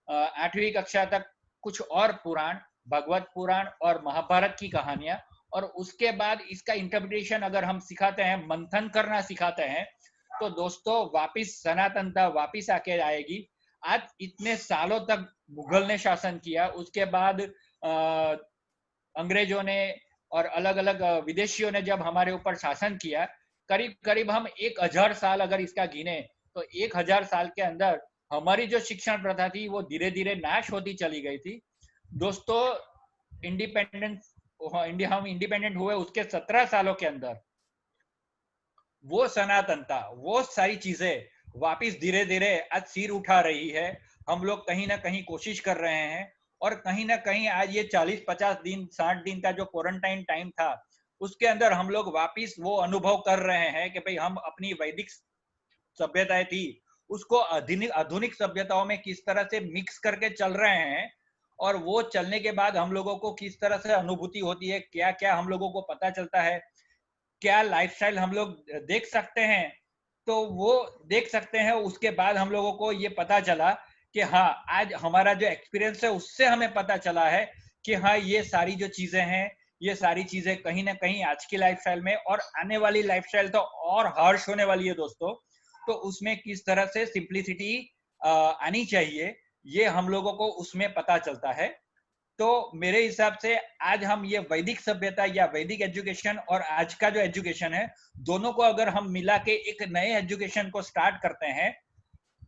8वीं कक्षा तक कुछ और पुराण, भगवत पुराण और महाभारत की कहानियां, और उसके बाद इसका इंटरप्रिटेशन अगर हम सिखाते हैं, मंथन करना सिखाते हैं, तो दोस्तों वापिस सनातनता वापिस आके आएगी। आज इतने सालों तक मुगल ने शासन किया, उसके बाद अंग्रेजों ने और अलग अलग विदेशियों ने जब हमारे ऊपर शासन किया, करीब करीब हम 1000 साल अगर इसका गिने, तो 1000 साल के अंदर हमारी जो शिक्षण प्रथा थी वो धीरे धीरे नाश होती चली गई थी। दोस्तों इंडिपेंडेंस, इंडिया, हम इंडिपेंडेंट हुए उसके 17 सालों के अंदर वो सनातनता, वो सारी चीजें वापिस धीरे धीरे आज सिर उठा रही है। हम लोग कहीं ना कहीं कोशिश कर रहे हैं, और कहीं ना कहीं आज ये 40-50 दिन 60 दिन का जो क्वारंटाइन टाइम था, उसके अंदर हम लोग वापिस वो अनुभव कर रहे हैं कि भाई हम अपनी वैदिक सभ्यताएं थी, उसको आधुनिक आधुनिक सभ्यताओं में किस तरह से मिक्स करके चल रहे हैं, और वो चलने के बाद हम लोगों को किस तरह से अनुभूति होती है, क्या क्या हम लोगों को पता चलता है, क्या लाइफस्टाइल हम लोग देख सकते हैं। तो वो देख सकते हैं, उसके बाद हम लोगों को ये पता चला कि हाँ, आज हमारा जो एक्सपीरियंस है उससे हमें पता चला है कि हाँ, ये सारी जो चीजें हैं, ये सारी चीजें कहीं ना कहीं आज की लाइफस्टाइल में, और आने वाली लाइफस्टाइल तो और हार्श होने वाली है दोस्तों, तो उसमें किस तरह से सिंप्लिसिटी आनी चाहिए, ये हम लोगों को उसमें पता चलता है। तो मेरे हिसाब से आज हम ये वैदिक सभ्यता या वैदिक एजुकेशन और आज का जो एजुकेशन है, दोनों को अगर हम मिला के एक नए एजुकेशन को स्टार्ट करते हैं,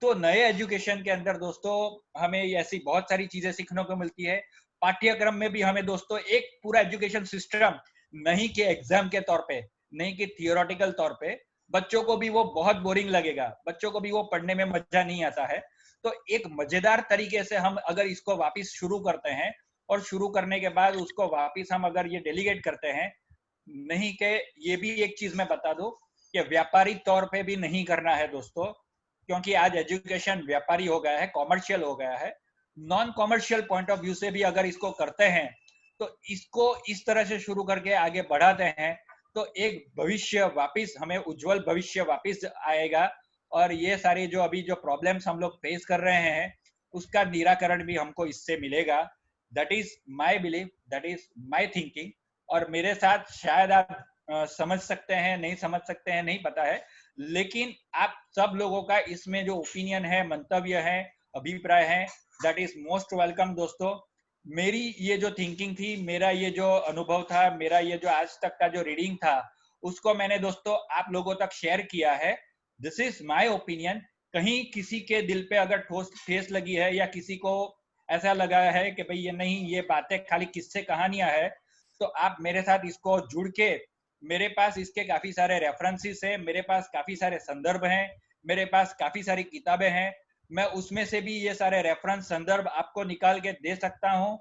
तो नए एजुकेशन के अंदर दोस्तों हमें ऐसी बहुत सारी चीजें सीखने को मिलती है। पाठ्यक्रम में भी हमें दोस्तों एक पूरा एजुकेशन सिस्टम, नहीं कि एग्जाम के तौर पे, नहीं कि थियोरेटिकल तौर पे, बच्चों को भी वो बहुत बोरिंग लगेगा, बच्चों को भी वो पढ़ने में मजा नहीं आता है। तो एक मजेदार तरीके से हम अगर इसको वापस शुरू करते हैं, और शुरू करने के बाद उसको वापस हम अगर ये डेलीगेट करते हैं, नहीं के ये भी एक चीज मैं बता दूं कि व्यापारिक तौर पे भी नहीं करना है दोस्तों, क्योंकि आज एजुकेशन व्यापारी हो गया है, कॉमर्शियल हो गया है। Non commercial point of view से भी अगर इसको करते हैं, तो इसको इस तरह से शुरू करके आगे बढ़ाते हैं, तो एक भविष्य वापस, हमें उज्जवल भविष्य वापस आएगा। और ये सारी जो अभी जो प्रॉब्लम्स हम लोग फेस कर रहे हैं, उसका निराकरण भी हमको इससे मिलेगा। That is my believe, that is my thinking. और मेरे साथ शायद आप समझ सकते हैं, नहीं समझ सकते हैं, नहीं पता है, लेकिन आप सब लोगों का इसमें जो ओपिनियन है, मंतव्य है, अभिप्राय है, दैट इज मोस्ट वेलकम दोस्तों। मेरी ये जो थिंकिंग थी, मेरा ये जो अनुभव था, मेरा ये जो आज तक का जो रीडिंग था, उसको मैंने दोस्तों आप लोगों तक शेयर किया है। This is my opinion. कहीं किसी के दिल पे अगर ठेस लगी है, या किसी को ऐसा लगा है कि भाई ये नहीं, ये बातें खाली किस्से कहानियां है, तो आप मेरे साथ इसको जुड़ के, मेरे पास इसके काफी सारे रेफरेंसेस है, मेरे पास काफी सारे संदर्भ हैं, मेरे पास काफी सारी किताबें हैं, मैं उसमें से भी ये सारे रेफरेंस संदर्भ आपको निकाल के दे सकता हूँ।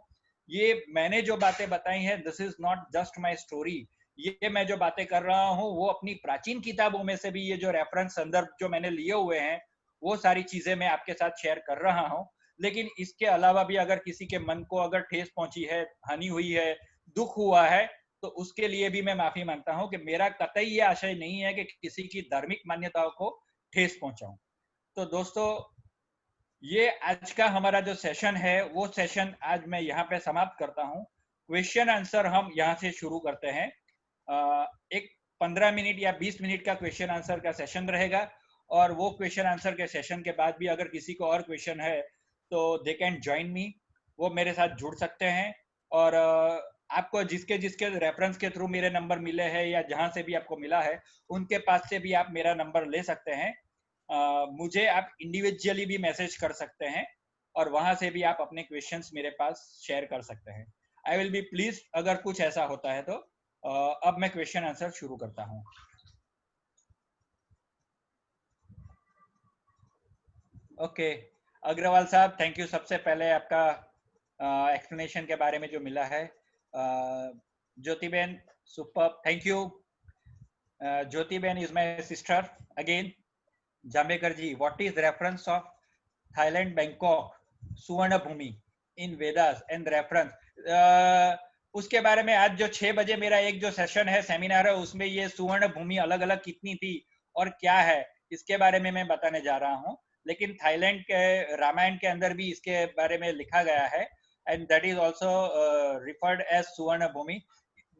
ये मैंने जो बातें बताई हैं, this is not just my story. ये मैं जो बातें कर रहा हूँ, वो अपनी प्राचीन किताबों में से भी ये जो रेफरेंस संदर्भ जो मैंने लिए हुए हैं, वो सारी चीजें मैं आपके साथ शेयर कर रहा हूँ। लेकिन इसके अलावा भी अगर किसी के मन को अगर ठेस पहुंची है, हानि हुई है, दुख हुआ है, तो उसके लिए भी मैं माफी मांगता हूं कि मेरा कतई ये आशय नहीं है कि किसी की धार्मिक मान्यताओं को ठेस पहुंचाऊं। तो दोस्तों, ये आज का हमारा जो सेशन है, वो सेशन आज मैं यहाँ पे समाप्त करता हूँ। क्वेश्चन आंसर हम यहाँ से शुरू करते हैं। एक 15 मिनट या 20 मिनट का क्वेश्चन आंसर का सेशन रहेगा, और वो क्वेश्चन आंसर के सेशन के बाद भी अगर किसी को और क्वेश्चन है, तो दे कैन ज्वाइन मी, वो मेरे साथ जुड़ सकते हैं। और आपको जिसके जिसके रेफरेंस के थ्रू मेरे नंबर मिले हैं, या जहां से भी आपको मिला है, उनके पास से भी आप मेरा नंबर ले सकते हैं। मुझे आप इंडिविजुअली भी मैसेज कर सकते हैं, और वहां से भी आप अपने क्वेश्चंस मेरे पास शेयर कर सकते हैं। आई विल बी प्लीज अगर कुछ ऐसा होता है तो। अब मैं क्वेश्चन आंसर शुरू करता हूँ। ओके, अग्रवाल साहब, थैंक यू सबसे पहले आपका एक्सप्लेनेशन के बारे में जो मिला है। Jyotiben, super, thank you. Jyotiben is my sister again. Jambekar ji, what is reference of Thailand Bangkok Suvarna Bhumi in Vedas and reference? उसके बारे में आज जो 6 बजे मेरा एक जो सेशन है, सेमिनार है, उसमें ये सुवर्ण भूमि अलग अलग कितनी थी और क्या है, इसके बारे में मैं बताने जा रहा हूँ। लेकिन थाईलैंड के रामायण के अंदर भी इसके बारे में लिखा गया है, and that is also referred as Suvarnabhumi.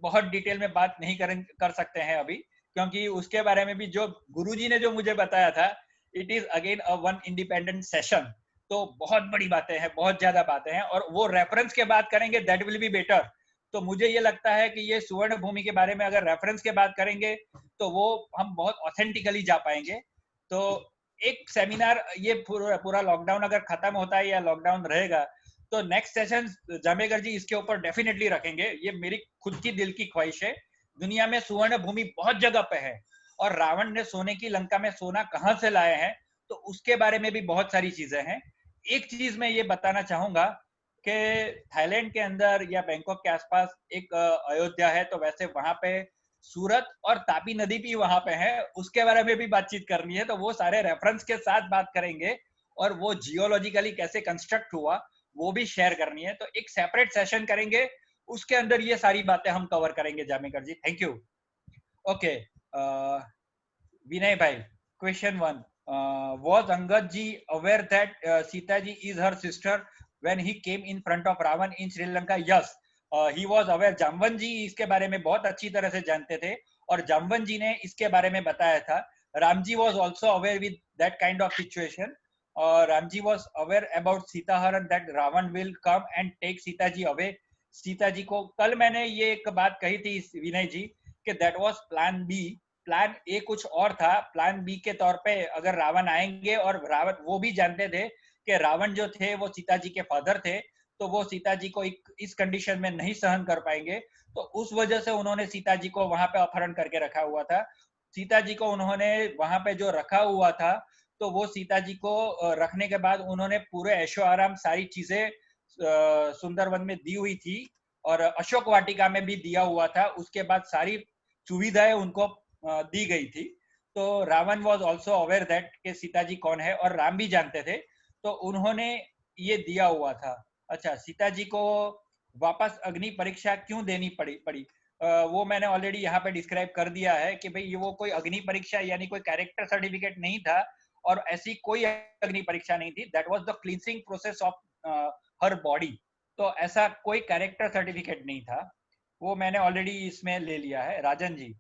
बहुत डिटेल में बात नहीं कर सकते हैं अभी, क्योंकि उसके बारे में भी जो गुरुजी ने जो मुझे बताया था, it is again a one independent session. तो बहुत बड़ी बातें हैं, बहुत ज्यादा बातें हैं, और वो रेफरेंस के बात करेंगे, दैट विल बी बेटर। तो मुझे ये लगता है कि ये सुवर्ण भूमि के बारे में अगर रेफरेंस के बात करेंगे, तो वो हम बहुत ऑथेंटिकली जा पाएंगे। तो एक सेमिनार, ये पूरा लॉकडाउन अगर खत्म होता है या लॉकडाउन रहेगा, तो नेक्स्ट सेशन जामेकर जी इसके ऊपर डेफिनेटली रखेंगे। ये मेरी खुद की दिल की ख्वाहिश है। दुनिया में सुवर्ण भूमि बहुत जगह पे है, और रावण ने सोने की लंका में सोना कहां से लाए हैं, तो उसके बारे में भी बहुत सारी चीजें हैं। एक चीज मैं ये बताना चाहूंगा कि थाईलैंड के अंदर या बैंकॉक के आसपास एक अयोध्या है, तो वैसे वहां पे सूरत और तापी नदी भी वहां पे है, उसके बारे में भी बातचीत करनी है। तो वो सारे रेफरेंस के साथ बात करेंगे, और वो जियोलॉजिकली कैसे कंस्ट्रक्ट हुआ वो भी शेयर करनी है। तो एक सेपरेट सेशन करेंगे, उसके अंदर ये सारी बातें हम कवर करेंगे। जामेकर जी, थैंक यू। ओके, विनय भाई, question 1, was Angad ji aware that Sita ji is her sister when he came in front of Ravan in Sri Lanka? Yes, he was aware. Jamvan ji इसके बारे में बहुत अच्छी तरह से जानते थे, और जामवन जी ने इसके बारे में बताया था। Ram ji was also aware with that kind of situation. Ramji was aware about Sita Haran that Ravan will come and take Sita ji away. Sita ji को कल मैंने ये एक बात कही थी विनय जी कि that was plan B, plan A कुछ और था, प्लान बी के तौर पे अगर रावण आएंगे, और रावण वो भी जानते थे कि रावण जो थे वो सीता जी के फादर थे, तो वो सीता जी को इस कंडीशन में नहीं सहन कर पाएंगे, तो उस वजह से उन्होंने सीता जी को वहां पे अपहरण करके रखा हुआ था। सीता जी को उन्होंने वहां पे जो रखा हुआ था, तो वो सीता जी को रखने के बाद उन्होंने पूरे ऐशो आराम सारी चीजें सुंदरवन में दी हुई थी, और अशोक वाटिका में भी दिया हुआ था, उसके बाद सारी सुविधाएं उनको दी गई थी। तो Ravan was also aware that कि सीता जी कौन है, और राम भी जानते थे, तो उन्होंने ये दिया हुआ था। अच्छा, सीता जी को वापस अग्नि परीक्षा क्यों देनी पड़ी वो मैंने ऑलरेडी यहाँ पे डिस्क्राइब कर दिया है कि भाई वो कोई अग्नि परीक्षा यानी कोई कैरेक्टर सर्टिफिकेट नहीं था, और ऐसी कोई अग्नि परीक्षा नहीं थी। That was the cleansing process of her body, तो ऐसा कोई कैरेक्टर सर्टिफिकेट नहीं था, वो मैंने ऑलरेडी इसमें ले लिया है। Rajan ji,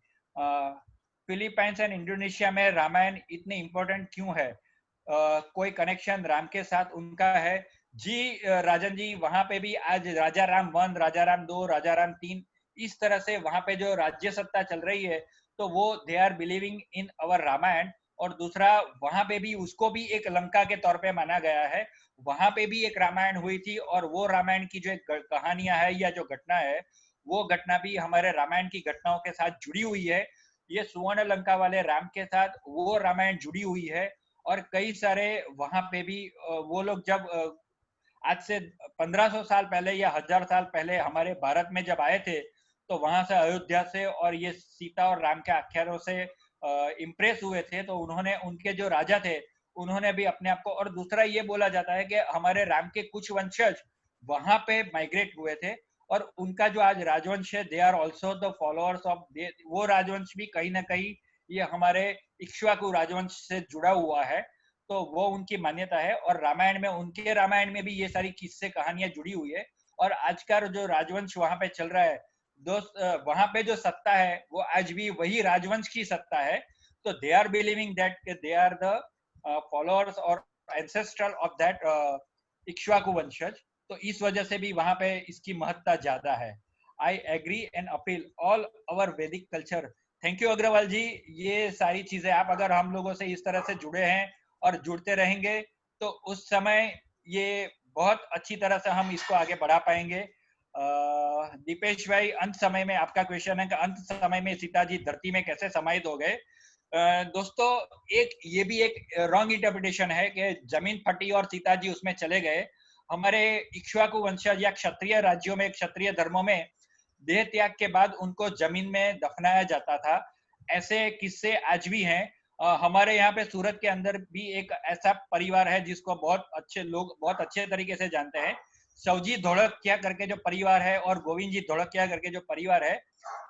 Philippines and Indonesia में रामायण इतने इंपॉर्टेंट क्यों है? कोई कनेक्शन राम के साथ उनका है? जी राजन जी, वहां पे भी आज राजा राम 1, राजा राम 2, राजा राम 3, इस तरह से वहां पे जो राज्य सत्ता चल रही है, तो वो दे आर बिलीविंग इन अवर रामायण। और दूसरा, वहां पे भी उसको भी एक लंका के तौर पे माना गया है, वहां पे भी एक रामायण हुई थी, और वो रामायण की जो एक कहानियां है या जो घटना है, वो घटना भी हमारे रामायण की घटनाओं के साथ जुड़ी हुई है। ये सुवर्ण लंका वाले राम के साथ वो रामायण जुड़ी हुई है। और कई सारे वहां पे भी वो लोग जब आज से 1500 साल पहले या 1000 साल पहले हमारे भारत में जब आए थे, तो वहां से अयोध्या से और ये सीता और राम के आख्यानों से इम्प्रेस हुए थे, तो उन्होंने, उनके जो राजा थे, उन्होंने भी अपने आप को, और दूसरा ये बोला जाता है कि हमारे राम के कुछ वंशज वहां पे माइग्रेट हुए थे, और उनका जो आज राजवंश है, they are also the followers of, वो राजवंश भी कहीं ना कहीं ये हमारे इक्ष्वाकु राजवंश से जुड़ा हुआ है, तो वो उनकी मान्यता है। और रामायण में, उनके रामायण में भी ये सारी किस्से कहानियां जुड़ी हुई है। और आज का जो राजवंश वहां पे चल रहा है दोस्त, वहां पे जो सत्ता है वो आज भी वही राजवंश की सत्ता है। तो they are believing that they are the followers और एंसेस्ट्रल ऑफ दैट इक्ष्वाकु वंशज, तो इस वजह से भी वहां पे इसकी महत्ता ज्यादा है। I agree and appeal all our Vedic culture. Thank you Agrawal ji, ये सारी चीजें आप अगर हम लोगों से इस तरह से जुड़े हैं और जुड़ते रहेंगे, तो उस समय ये बहुत अच्छी तरह से हम इसको आगे बढ़ा पाएंगे। दीपेश भाई, अंत समय में आपका क्वेश्चन है कि अंत समय में सीता जी धरती में कैसे समाहित हो गए? दोस्तों, एक ये भी एक रॉन्ग इंटरप्रिटेशन है कि जमीन फटी और सीता जी उसमें चले गए। हमारे इक्ष्वाकु वंशज या क्षत्रिय राज्यों में, क्षत्रिय धर्मों में देह त्याग के बाद उनको जमीन में दफनाया जाता था। ऐसे किस्से आज भी हैं। हमारे यहाँ पे सूरत के अंदर भी एक ऐसा परिवार है जिसको बहुत अच्छे लोग बहुत अच्छे तरीके से जानते हैं। सवजी धोड़किया करके जो परिवार है और गोविंद जी धोड़किया करके जो परिवार है,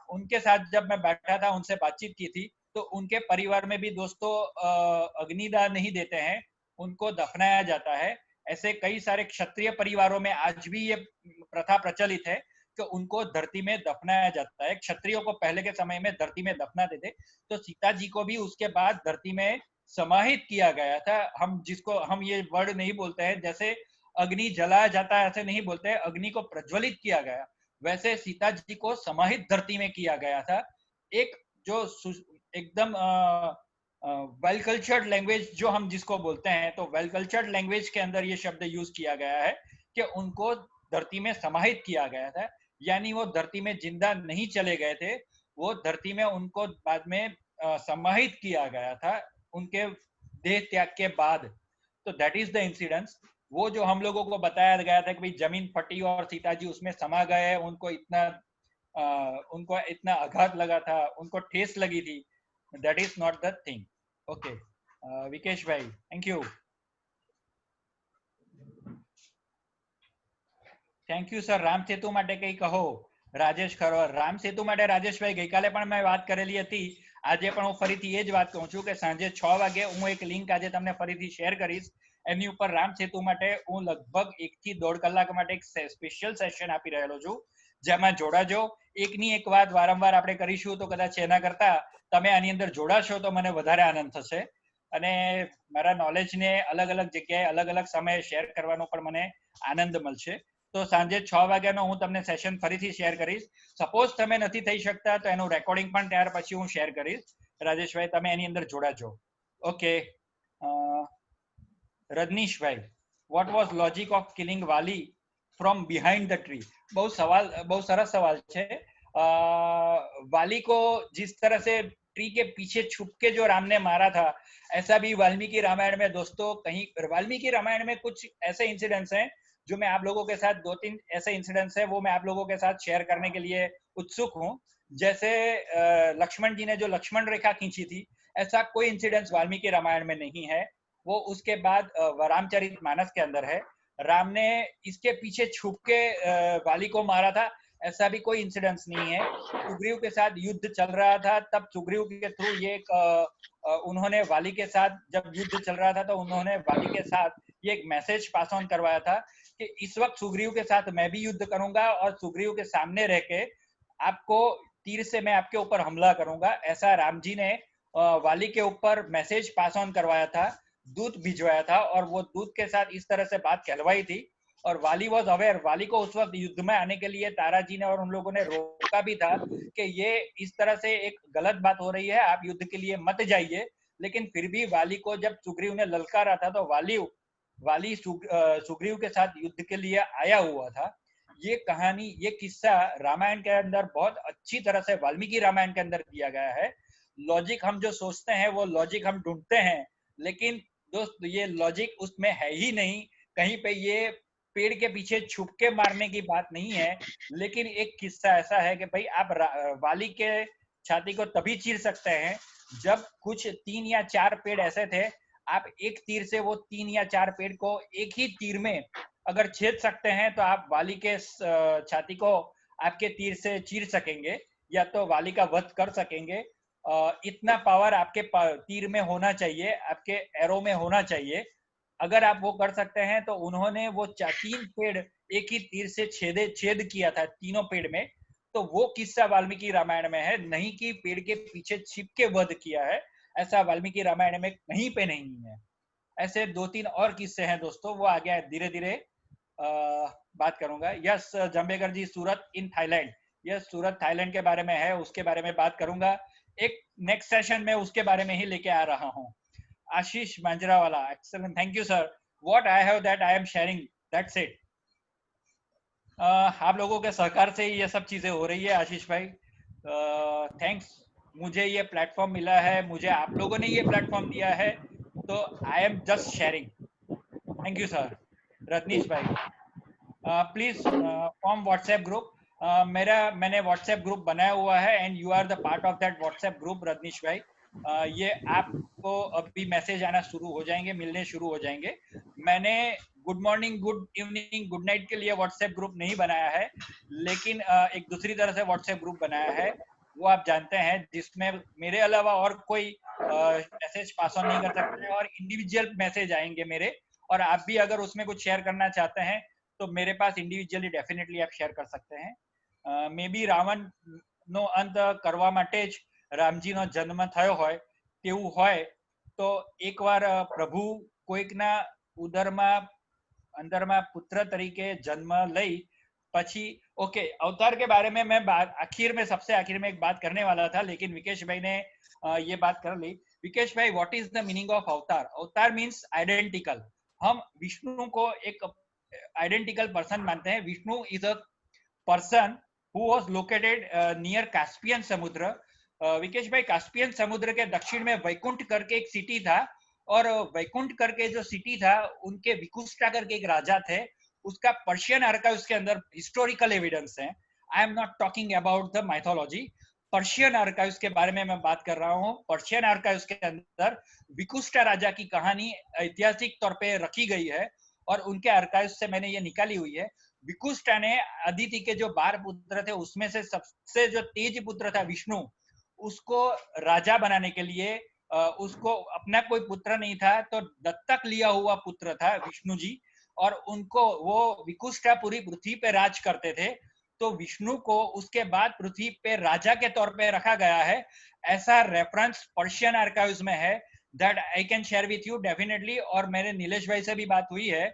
उनके साथ जब मैं बैठा था, उनसे बातचीत की थी, तो उनके परिवार में भी दोस्तों अग्निदान नहीं देते हैं, उनको दफनाया जाता है। ऐसे कई सारे क्षत्रिय परिवारों में आज भी ये प्रथा प्रचलित है कि उनको धरती में दफनाया जाता है। क्षत्रियों को पहले के समय में धरती में दफनाते थे, तो सीता जी को भी उसके बाद धरती में समाहित किया गया था। हम जिसको हम ये वर्ड नहीं बोलते हैं, जैसे अग्नि जलाया जाता है ऐसे नहीं बोलते हैं, अग्नि को प्रज्वलित किया गया, वैसे सीता जी को समाहित धरती में किया गया था। एक जो एकदम वेल कल्चर्ड लैंग्वेज जो हम जिसको बोलते हैं, तो वेल कल्चर्ड लैंग्वेज के अंदर ये शब्द यूज किया गया है कि उनको धरती में समाहित किया गया था, यानी वो धरती में जिंदा नहीं चले गए थे, वो धरती में उनको बाद में समाहित किया गया था उनके देह त्याग के बाद। तो दैट इज द इंसिडेंस। वो जो हम लोगों को बताया गया था कि भाई जमीन फटी और सीता जी उसमें समा गए, उनको इतना आघात लगा था, उनको ठेस लगी थी, that is not the thing. Okay, Vikesh bhai, thank you. Thank you sir. Ram Setu માટે કંઈ કહો, રાજેશ ખરોર। રામ સેતુ માટે રાજેશભાઈ ગઈકાલે પણ મેં વાત કરેલી હતી, આજે પણ હું ફરીથી એ જ વાત કહું છું કે સાંજે 6 વાગે હું એક લિંક આજે તમને ફરીથી શેર કરીશ, એની ઉપર રામ સેતુ માટે હું લગભગ 1 થી 1.5 કલાક માટે એક સ્પેશિયલ સેશન આપી રહેલો છું, જેમાં જોડાજો। એકની એક વાત વારંવાર આપણે કરીશું, તો કદાચ એના કરતા તમે આની અંદર જોડાશો તો મને વધારે આનંદ થશે। અને મારા નોલેજને અલગ અલગ જગ્યાએ અલગ અલગ સમયે શેર કરવાનો પણ મને આનંદ મળશે. તો સાંજે 6 વાગ્યાનો હું તમને સેશન ફરીથી શેર કરીશ. સપોઝ તમે નથી થઈ શકતા તો એનું રેકોર્ડિંગ પણ ત્યાર પછી હું શેર કરીશ. રાજેશભાઈ તમે એની અંદર જોડાજો. Okay, Rajnishbhai, what was logic of killing Wali from behind the tree? बहुत सरस सवाल है. वाली को जिस तरह से ट्री के पीछे छुप के जो राम ने मारा था, ऐसा भी वाल्मीकि रामायण में दोस्तों कहीं वाल्मीकि रामायण में कुछ ऐसे इंसिडेंट्स हैं जो मैं आप लोगों के साथ 2-3 ऐसे इंसिडेंट्स हैं वो मैं आप लोगों के साथ शेयर करने के लिए उत्सुक हूं. जैसे लक्ष्मण जी ने जो लक्ष्मण रेखा खींची थी, ऐसा कोई इंसिडेंट्स वाल्मीकि रामायण में नहीं है. वो उसके बाद रामचरितमानस के अंदर है. राम ने इसके पीछे छुप के वाली को मारा था, ऐसा भी कोई इंसिडेंस नहीं है. सुग्रीव के साथ युद्ध चल रहा था, तब सुग्रीव के थ्रू ये उन्होंने वाली के साथ, जब युद्ध चल रहा था तो उन्होंने वाली के साथ ये एक मैसेज पास ऑन करवाया था कि इस वक्त सुग्रीव के साथ मैं भी युद्ध करूंगा और सुग्रीव के सामने रह के आपको तीर से मैं आपके ऊपर हमला करूंगा. ऐसा राम जी ने वाली के ऊपर मैसेज पास ऑन करवाया था, दूत भिजवाया था और वो दूत के साथ इस तरह से बात कहलवाई थी. और वाली वॉज अवेयर. वाली को उस वक्त युद्ध में आने के लिए तारा जी ने और उन लोगों ने रोका भी था कि ये इस तरह से एक गलत बात हो रही है, आप युद्ध के लिए मत जाइए. लेकिन फिर भी वाली को जब सुग्रीव ने ललकारा था तो वाली सुग्रीव के साथ युद्ध के लिए आया हुआ था. ये कहानी, ये किस्सा रामायण के अंदर बहुत अच्छी तरह से वाल्मीकि रामायण के अंदर दिया गया है. लॉजिक हम जो सोचते हैं वो लॉजिक हम ढूंढते हैं, लेकिन दोस्त ये लॉजिक उसमें है ही नहीं. कहीं पे ये पेड़ के पीछे छुप के मारने की बात नहीं है. लेकिन एक किस्सा ऐसा है कि भाई आप वाली के छाती को तभी चीर सकते हैं जब कुछ 3 या 4 पेड़ ऐसे थे, आप एक तीर से वो 3 या 4 पेड़ को एक ही तीर में अगर छेद सकते हैं तो आप वाली के छाती को आपके तीर से चीर सकेंगे या तो वाली का वध कर सकेंगे. इतना पावर आपके तीर में होना चाहिए, आपके एरो में होना चाहिए. अगर आप वो कर सकते हैं तो उन्होंने वो 3 पेड़ एक ही तीर से छेद किया था तीनों पेड़ में. तो वो किस्सा वाल्मीकि रामायण में है, नहीं कि पेड़ के पीछे छिप के वध किया है. ऐसा वाल्मीकि रामायण में कहीं पे नहीं है. ऐसे 2-3 और किस्से हैं दोस्तों, वो आगे धीरे धीरे बात करूंगा. Yes Jambekar ji, Surat in Thailand. Yes, Surat Thailand के बारे में है, उसके बारे में बात करूंगा. एक नेक्स्ट सेशन में उसके बारे में ही लेके आ रहा हूँ. आशीष मांजरावाला, excellent, thank you sir. What I have that I am sharing, that's it. आप लोगों के सहकार से ही ये सब चीजें हो रही है आशीष भाई. थैंक्स. मुझे ये प्लेटफॉर्म मिला है, मुझे आप लोगों ने ये प्लेटफॉर्म दिया है, तो I am just sharing. Thank you sir. Rajneesh भाई, प्लीज फॉर्म व्हाट्सएप ग्रुप. मैंने व्हाट्सएप ग्रुप बनाया हुआ है and you are the part of that WhatsApp group Rajneesh भाई. ये आपको अभी मैसेज आना शुरू हो जाएंगे, मिलने शुरू हो जाएंगे. मैंने good morning, good evening, good night के लिए व्हाट्सएप ग्रुप नहीं बनाया है, लेकिन एक दूसरी तरह से व्हाट्सएप ग्रुप बनाया है, वो आप जानते हैं, जिसमें मेरे अलावा और कोई मैसेज पास ऑन नहीं कर सकते हैं और इंडिविजुअल मैसेज आएंगे मेरे. और आप भी अगर उसमें कुछ शेयर करना चाहते हैं तो मेरे पास इंडिविजुअली डेफिनेटली आप शेयर कर सकते हैं. મે બી રાવણ નો અંત કરવા માટે જ રામજીનો જન્મ થયો હોય તેવું હોય તો એકવાર પ્રભુ કોઈકના ઉદરમાં અંદરમાં પુત્ર તરીકે જન્મ લઈ પછી ओके अवतार के बारे में मैं आखिर में सबसे आखिर में एक बात करने वाला था, लेकिन विकेश भाई ने ये बात कर ली. विकेश भाई, what is the meaning of अवतार? अवतार मीन्स आइडेंटिकल. हम विष्णु को एक आइडेंटिकल पर्सन मानते हैं. Vishnu is a person who was located near Caspian समुद्र. विकेश भाई, कास्पियन समुद्र के दक्षिण में वैकुंठ करके एक सिटी था, और वैकुंठ करके जो सिटी था उनके विकुष्टा करके एक राजा थे. उसका पर्शियन आर्काइव्स के अंदर हिस्टोरिकल एविडेंस है. I am not talking about the mythology. Persian archives के बारे में मैं बात कर रहा हूँ. पर्शियन आर्काइव्स के अंदर विकुष्टा राजा की कहानी ऐतिहासिक तौर पे रखी गई है और उनके आर्काइव्स से मैंने ये निकाली हुई है. विकुष्टा ने अदिति के जो 12 पुत्र थे उसमें से सबसे जो तेज पुत्र था विष्णु, उसको राजा बनाने के लिए उसको अपना कोई पुत्र नहीं था तो दत्तक लिया हुआ पुत्र था विष्णु जी, और उनको वो विकुष्टा पूरी पृथ्वी पे राज करते थे. तो विष्णु को उसके बाद पृथ्वी पे राजा के तौर पे रखा गया है, ऐसा रेफरेंस पर्शियन आर्काइव्स में है. That I can share with you definitely. और मेरे नीलेश भाई से भी बात हुई है,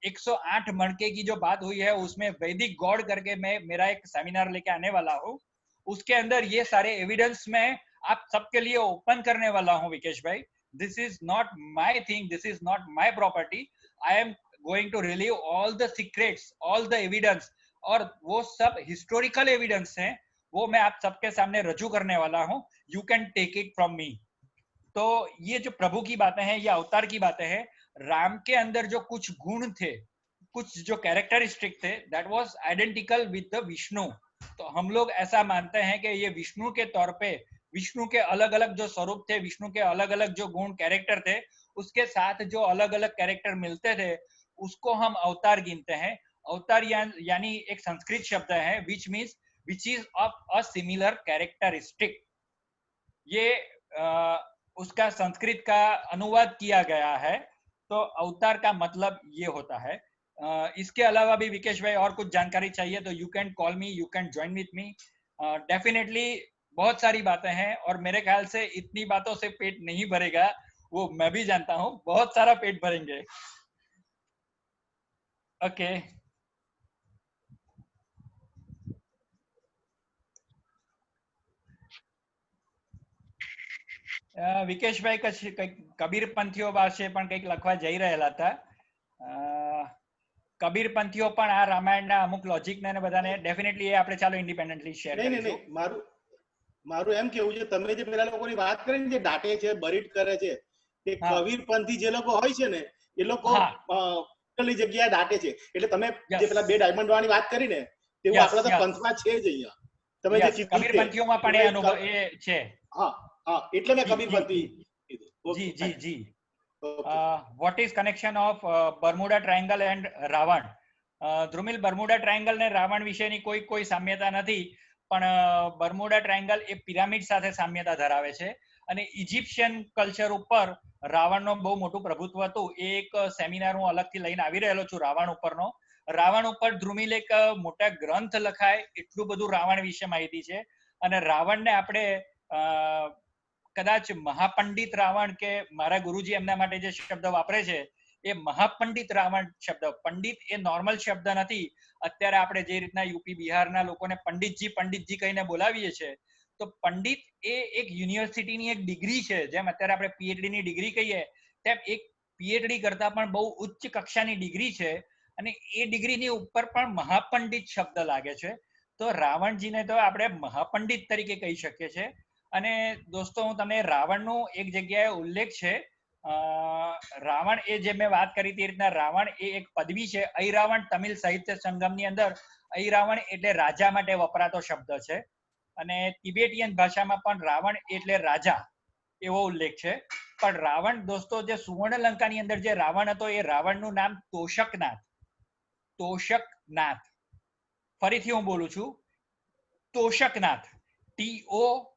108 मणके की जो बात हुई है उसमें वैदिक गॉड करके मैं मेरा एक सेमिनार लेके आने वाला हूँ। उसके अंदर ये सारे एविडेंस में आप सबके लिए ओपन करने वाला हूँ विकेश भाई। This is not my thing, this is not my property. I am going to relieve all the secrets, all the evidence, और वो सब हिस्टोरिकल एविडेंस हैं, वो मैं आप सबके सामने रजू करने वाला हूँ। You can take it from me. तो ये जो प्रभु की बातें हैं, ये अवतार की बातें हैं, राम के अंदर जो कुछ गुण थे, कुछ जो कैरेक्टरिस्टिक थे, that was identical with the Vishnu. तो हम लोग ऐसा मानते हैं कि ये विष्णु के तौर पे, विष्णु के अलग अलग जो स्वरूप थे, विष्णु के अलग अलग जो गुण कैरेक्टर थे, उसके साथ जो अलग अलग कैरेक्टर मिलते थे, उसको हम अवतार गिनते हैं। अवतार यानी एक संस्कृत शब्द है which means which is of a similar characteristic. ये उसका संस्कृत का अनुवाद किया गया है। तो अवतार का मतलब ये होता है। इसके अलावा भी विकेश भाई और कुछ जानकारी चाहिए तो you can call me, you can join with me. Definitely बहुत सारी बातें हैं और मेरे ख्याल से इतनी बातों से पेट नहीं भरेगा, वो मैं भी जानता हूँ, बहुत सारा पेट भरेंगे। ओके વિકેશભાઈ કંઈક કબીરપંથીઓ પાસે પણ કંઈક લખવા જઈ રહેલા હતા। કબીરપંથીઓ પણ આ રામાયણના અમુક લોજિકને બધાને ડેફિનેટલી એ આપણે ચાલો ઇન્ડિપેન્ડન્ટલી શેર કરીશું। મારું એમ કેવું છે, તમે જે પેલા લોકોની વાત કરી ને, જે દાટે છે, બરીડ કરે છે, તે કબીરપંથી જે લોકો હોય છે ને, એ લોકો જગ્યાએ દાટે છે। એટલે તમે જે પેલા 2 ડાયમંડ વાળી વાત કરી ને, તેવું આપણા તો પંથમાં છે જ અહીંયા। તમે જે કીધું કબીરપંથીઓમાં પણ એ અનુભવ એ છે। હા હા, એટલે મેં કબીરપંથી કીધું। જી જી જી। what is connection of Bermuda Triangle and Ravan? Dhrumil, Bermuda triangle ને રાવણ વિશેની કોઈ સામ્યતા નથી, પણ બર્મુડા ટ્રાયંગલ એ પિરામિડ સાથે સામ્યતા ધરાવે છે અને ઇજિપ્શિયન કલ્ચર ઉપર રાવણનો બહુ મોટું પ્રભુત્વ હતું। એ એક સેમિનાર હું અલગથી લઈને આવી રહેલો છું રાવણ ઉપરનો। રાવણ ઉપર ધ્રુમિલ એક મોટા ગ્રંથ લખાય એટલું બધું રાવણ વિશે માહિતી છે। અને રાવણને આપણે કદાચ મહાપંડિત રાવણ, કે મારા ગુરુજી એમના માટે જે શબ્દ વાપરે છે એ મહાપંડિત રાવણ શબ્દ, પંડિત એ નોર્મલ શબ્દ નથી। અત્યારે આપણે જે રીતના યુપી બિહારના લોકોને પંડિતજી પંડિતજી કહીને બોલાવીએ છીએ, તો પંડિત એ એક યુનિવર્સિટીની એક ડિગ્રી છે। જેમ અત્યારે આપણે પીએચડી ની ડિગ્રી કહીએ, તેમ એક પીએચડી કરતા પણ બહુ ઉચ્ચ કક્ષાની ડિગ્રી છે અને એ ડિગ્રીની ઉપર પણ મહાપંડિત શબ્દ લાગે છે। તો રાવણજીને તો આપણે મહાપંડિત તરીકે કહી શકીએ છીએ। અને દોસ્તો, હું તમને રાવણનો એક જગ્યાએ ઉલ્લેખ છે, રાવણ એ જે મેં વાત કરી તે રીતના રાવણ એ એક પદવી છે। અહિરાવણ તમિલ સાહિત્ય સંગમની અંદર અહિરાવણ એટલે રાજા માટે વપરાતો શબ્દ છે અને તિબેટિયન ભાષામાં પણ રાવણ એટલે રાજા એવો ઉલ્લેખ છે। પણ રાવણ દોસ્તો, જે સુવર્ણલંકાની અંદર જે રાવણ હતો એ રાવણનું નામ તોષકનાથ, તોષકનાથ, ફરીથી હું બોલું છું, તોષકનાથ, TOSHAKNATH,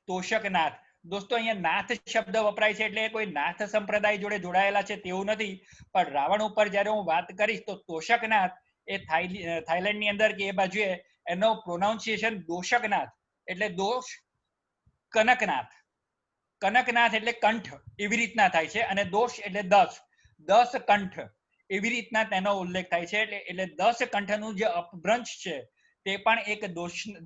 તોષકનાથ। દોસ્તો, અહીંયા નાથ શબ્દ વપરાય છે એટલે કોઈ નાથ સંપ્રદાય જોડે જોડાયેલા છે તેવું નથી, પણ રાવણ ઉપર જ્યારે હું વાત કરીશ તો તોષકનાથ એ થાઈલેન્ડની અંદર કે એ બાજુએ એનો પ્રોનાઉન્સિએશન દોષકનાથ એટલે દોષ કનકનાથ, કનકનાથ એટલે કંઠ એવી રીતના થાય છે અને દોષ એટલે 10 કંઠ એવી રીતના તેનો ઉલ્લેખ થાય છે। એટલે 10 કંઠનું જે અપભ્રંશ છે તે પણ એક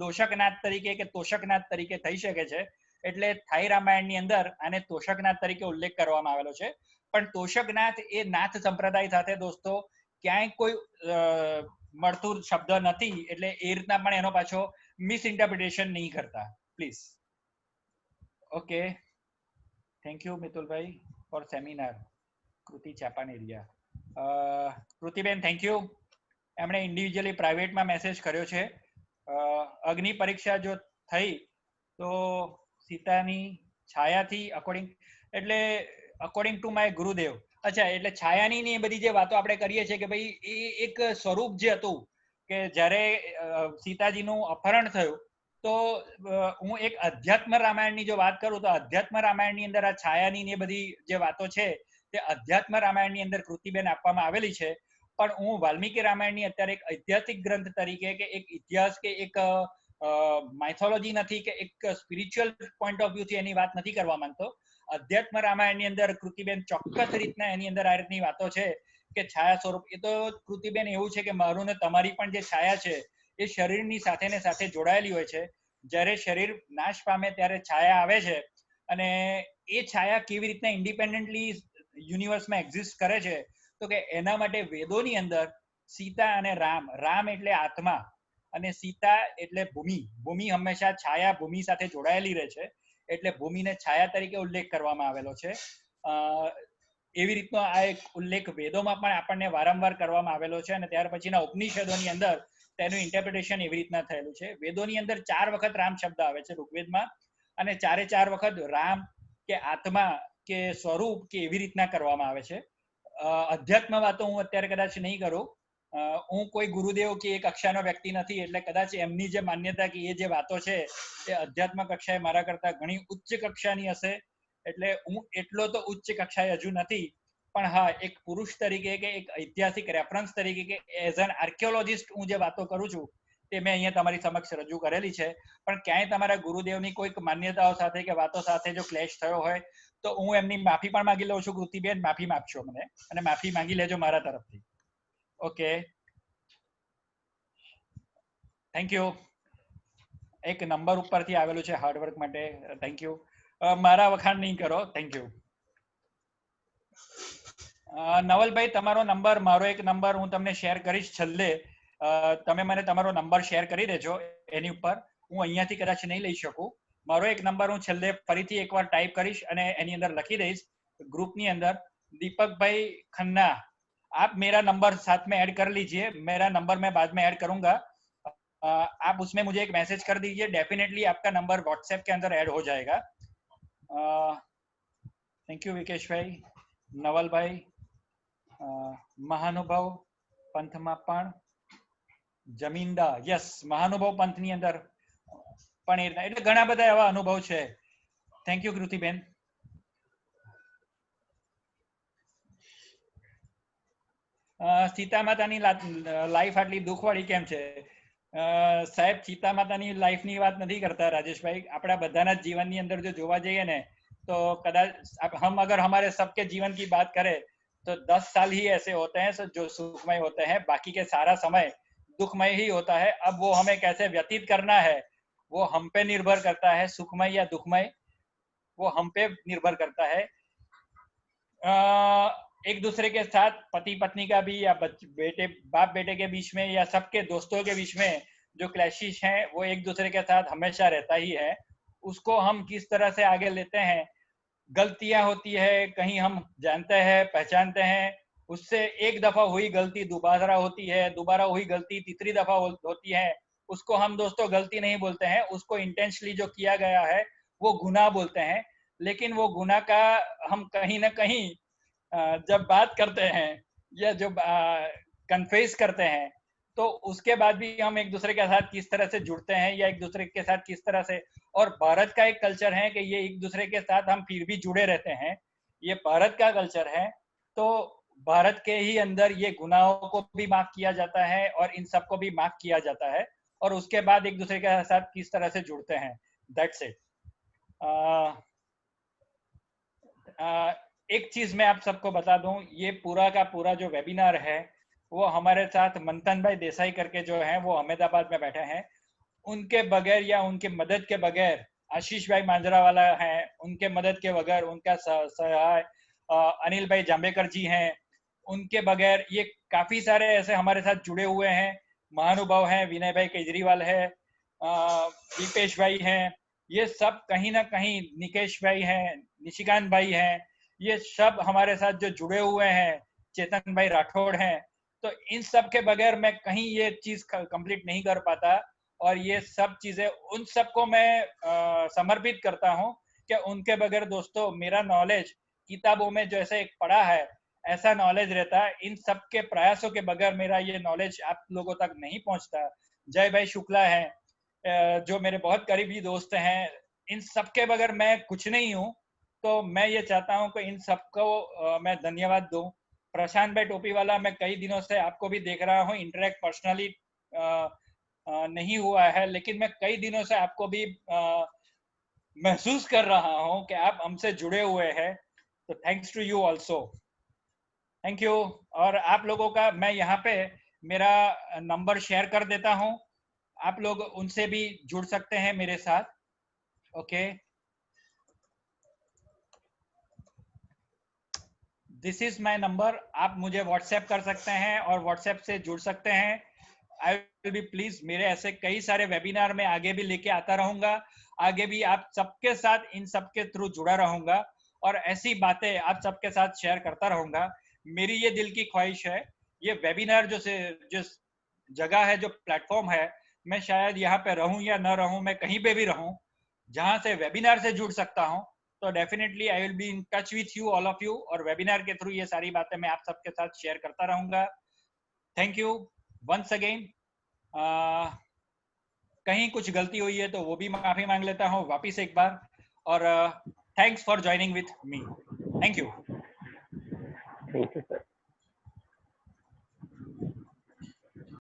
દોષકનાથ તરીકે કે તોષકનાથ તરીકે થઈ શકે છે। એટલે થાઈ રામાયણની અંદર આને તોષકનાથ તરીકે ઉલ્લેખ કરવામાં આવેલો છે। પણ તોષકનાથ એ નાથ સંપ્રદાય સાથે દોસ્તો ક્યાંય કોઈ મળતું શબ્દ નથી, એટલે એ રીતના પણ એનો પાછો મિસઇન્ટરપ્રિટેશન નહીં કરતા please. Okay, thank you Mitulbhai for seminar. Kruti Chapaneria, Krutiben thank you. એમણે ઇન્ડિવિજ્યુઅલી પ્રાઇવેટમાં મેસેજ કર્યો છે। અગ્નિ પરીક્ષા જો થઈ તો સીતાની છાયાથી અકોર્ડિંગ ટુ માય ગુરુદેવ, અચ્છા, એટલે છાયાની ને એ બધી જે વાતો આપણે કરીએ છીએ કે ભાઈ એ એક સ્વરૂપ જે હતું કે જ્યારે સીતાજીનું અપહરણ થયું, તો હું એક અધ્યાત્મ રામાયણની જો વાત કરું તો અધ્યાત્મ રામાયણની અંદર આ છાયાની ને બધી જે વાતો છે તે અધ્યાત્મ રામાયણની અંદર કૃતિબેન આપવામાં આવેલી છે। પણ હું વાલ્મીકી રામાયણની અત્યારે એક ઐતિહાસિક ગ્રંથ તરીકે કે એક ઇતિહાસ કે એક માઇથોલોજી નથી કે એક સ્પિરિચ્યુઅલ પોઈન્ટ ઓફ વ્યૂ થી એની વાત નથી કરવા માંગતો. અધ્યાત્મ રામાયણની અંદર કૃતિબેન ચોક્કસ રીતના એની અંદર આ રીતની વાતો છે કે છાયા સ્વરૂપ. એ તો કૃતિબેન એવું છે કે મારું ને તમારી પણ જે છાયા છે એ શરીરની સાથે ને સાથે જોડાયેલી હોય છે. જ્યારે શરીર નાશ પામે ત્યારે છાયા આવે છે, અને એ છાયા કેવી રીતના ઇન્ડિપેન્ડન્ટલી યુનિવર્સમાં એક્ઝિસ્ટ કરે છે, તો કે એના માટે વેદોની અંદર સીતા અને રામ, રામ એટલે આત્મા અને સીતા એટલે ભૂમિ. ભૂમિ હંમેશા છાયા ભૂમિ સાથે જોડાયેલી રહે છે, એટલે ભૂમિને છાયા તરીકે ઉલ્લેખ કરવામાં આવેલો છે. એવી રીતનો આ એક ઉલ્લેખ વેદોમાં પણ આપણને વારંવાર કરવામાં આવેલો છે, અને ત્યાર પછીના ઉપનિષદોની અંદર તેનું ઇન્ટરપ્રિટેશન એવી રીતના થયેલું છે. વેદોની અંદર 4 વખત રામ શબ્દ આવે છે ઋગ્વેદમાં, અને 4 વખત રામ કે આત્મા કે સ્વરૂપ કે એવી રીતના કરવામાં આવે છે. અધ્યાત્મ વાતો હું અત્યારે કદાચ નહીં કરું. હું કોઈ ગુરુદેવ કે એ કક્ષાનો વ્યક્તિ નથી, એટલે કદાચ એમની જે માન્યતા કે એ જે વાતો છે એ અધ્યાત્મ કક્ષાએ મારા કરતા ઘણી ઉચ્ચ કક્ષાની હશે. એટલે હું એટલો તો ઉચ્ચ કક્ષાએ હજુ નથી, પણ હા, એક પુરુષ તરીકે કે એક ઐતિહાસિક રેફરન્સ તરીકે કે એઝ એન આર્કિયોલોજિસ્ટ હું જે વાતો કરું છું તે મેં અહીંયા તમારી સમક્ષ રજૂ કરેલી છે. પણ ક્યાંય તમારા ગુરુદેવની કોઈક માન્યતાઓ સાથે કે વાતો સાથે જો ક્લેશ થયો હોય તો હું એમની માફી પણ માંગી લઉં છું. કૃતિબેન, માફી માંગશો મને, અને માફી માંગી લેજો મારા તરફથી. Okay, thank you. એક નંબર ઉપરથી આવેલું છે હાર્ડવર્ક માટે, થેન્ક યુ. મારા વખાણ નહીં કરો, થેન્ક યુ. નવલભાઈ, તમારો નંબર, મારો એક નંબર હું તમને શેર કરીશ છેલ્લે. તમે મને તમારો નંબર શેર કરી દેજો એની ઉપર. હું અહીંયાથી કદાચ નહીં લઈ શકું. મારો એક નંબર હું છેલ્લે ફરીથી એકવાર ટાઈપ કરીશ અને એની અંદર લખી દઈશ ग्रुप अंदर. दीपक भाई खन्ना, आप मेरा नंबर साथ में ऐड कर लीजिए, मेरा नंबर मैं बाद में ऐड करूंगा, आप उसमें मुझे एक मैसेज कर दीजिए, डेफिनेटली आपका नंबर व्हाट्सएप के अंदर ऐड हो जाएगा. थैंक यू विकेश भाई, नवल भाई, महानुभाव पंथમાં પણ જમીનદા, યસ, મહાનુભાવ પંથની અંદર પણ એટલે ઘણા બધા એવા અનુભવ છે. Thank you કૃતિબેન. સીતા માતાની લાઈફ આટલી દુઃખવાળી કેમ છે? સાહેબ, સીતા માતાની લાઈફની વાત નથી કરતા રાજેશભાઈ. આપણા બધાના જીવનની અંદર જો જોવા જઈએ ને तो कदाच हम अगर हमारे सबके जीवन की बात करें तो 10 साल ही ऐसे होते हैं जो सुखमय होते हैं, बाकी के सारा समय दुखमय ही होता है. अब वो हमें कैसे व्यतीत करना है वो हम पे निर्भर करता है. सुखमय या दुखमय वो हम पे निर्भर करता है. एक दूसरे के साथ पति पत्नी का भी या बेटे बाप बेटे के बीच में या सबके दोस्तों के बीच में जो क्लैशिश हैं वो एक दूसरे के साथ हमेशा रहता ही है. उसको हम किस तरह से आगे लेते हैं, गलतियां होती है, कहीं हम जानते हैं पहचानते हैं, उससे एक दफा हुई गलती दोबारा होती है, दोबारा हुई गलती तीसरी दफा होती है. उसको हम दोस्तों गलती नहीं बोलते हैं, उसको इंटेंशनली जो किया गया है वो गुनाह बोलते हैं. लेकिन वो गुनाह का हम कहीं ना कहीं जब बात करते हैं या जो कन्फेस करते हैं तो उसके बाद भी हम एक दूसरे के साथ किस तरह से जुड़ते हैं या एक दूसरे के साथ किस तरह से. और भारत का एक कल्चर है कि ये एक दूसरे के साथ हम फिर भी जुड़े रहते हैं, ये भारत का कल्चर है. तो भारत के ही अंदर ये गुनाहों को भी माफ किया जाता है और इन सबको भी माफ किया जाता है, और उसके बाद एक दूसरे के साथ किस तरह से जुड़ते हैं. That's it. एक चीज मैं आप सबको बता दूं, ये पूरा का पूरा जो वेबिनार है वो हमारे साथ मंथन भाई देसाई करके जो है वो अहमदाबाद में बैठे हैं. उनके बगैर या उनके मदद के बगैर, आशीष भाई मांजरा वाला है, उनके मदद के बगैर, उनका सहाय अनिल भाई जांबेकर जी हैं, उनके बगैर ये काफी सारे ऐसे हमारे साथ जुड़े हुए हैं महानुभाव हैं. विनय भाई केजरीवाल है, दीपेश भाई हैं, ये सब कहीं ना कहीं, निकेश भाई हैं, निशिकांत भाई हैं, ये सब हमारे साथ जो जुड़े हुए हैं, चेतन भाई राठौड़ हैं. तो इन सब के बगैर मैं कहीं ये चीज कंप्लीट नहीं कर पाता, और ये सब चीजें उन सबको मैं समर्पित करता हूं कि उनके बगैर दोस्तों मेरा नॉलेज किताबों में जैसे एक पढ़ा है ऐसा नॉलेज रहता है. इन सब के प्रयासों के बगैर मेरा ये नॉलेज आप लोगों तक नहीं पहुंचता. जय भाई शुक्ला हैं जो मेरे बहुत करीबी दोस्त हैं, इन सब के बगैर मैं कुछ नहीं हूँ. तो मैं ये चाहता हूँ कि इन सबको मैं धन्यवाद दूं. प्रशांत भाई टोपी वाला, मैं कई दिनों से आपको भी देख रहा हूँ, इंटरेक्ट पर्सनली नहीं हुआ है, लेकिन मैं कई दिनों से आपको भी महसूस कर रहा हूं कि आप हमसे जुड़े हुए हैं, तो thanks to you also, thank you. और आप लोगों का मैं यहाँ पे मेरा नंबर शेयर कर देता हूं, आप लोग उनसे भी जुड़ सकते हैं मेरे साथ। Okay, this is my number, आप मुझे व्हाट्सएप कर सकते हैं और व्हाट्सएप से जुड़ सकते हैं। आई विल बी प्लीज, मेरे ऐसे कई सारे वेबिनार में आगे भी लेके आता रहूंगा, आगे भी आप सबके साथ इन सबके थ्रू जुड़ा रहूंगा और ऐसी बातें आप सबके साथ शेयर करता रहूंगा। मेरी ये दिल की ख्वाहिश है, ये वेबिनार जो जगह है, जो प्लेटफॉर्म है, मैं शायद यहाँ पे रहूं या न रहूं, मैं कहीं पे भी रहूं, जहां से वेबिनार से जुड़ सकता हूं, तो definitely I will be in touch with you, all of you, और वेबिनार के थ्रू ये सारी बातें मैं आप सबके साथ शेयर करता रहूंगा। Thank you once again. कहीं कुछ गलती हुई है तो वो भी माफी मांग लेता हूँ वापिस एक बार, और thanks for joining with me, thank you. Thank you sir.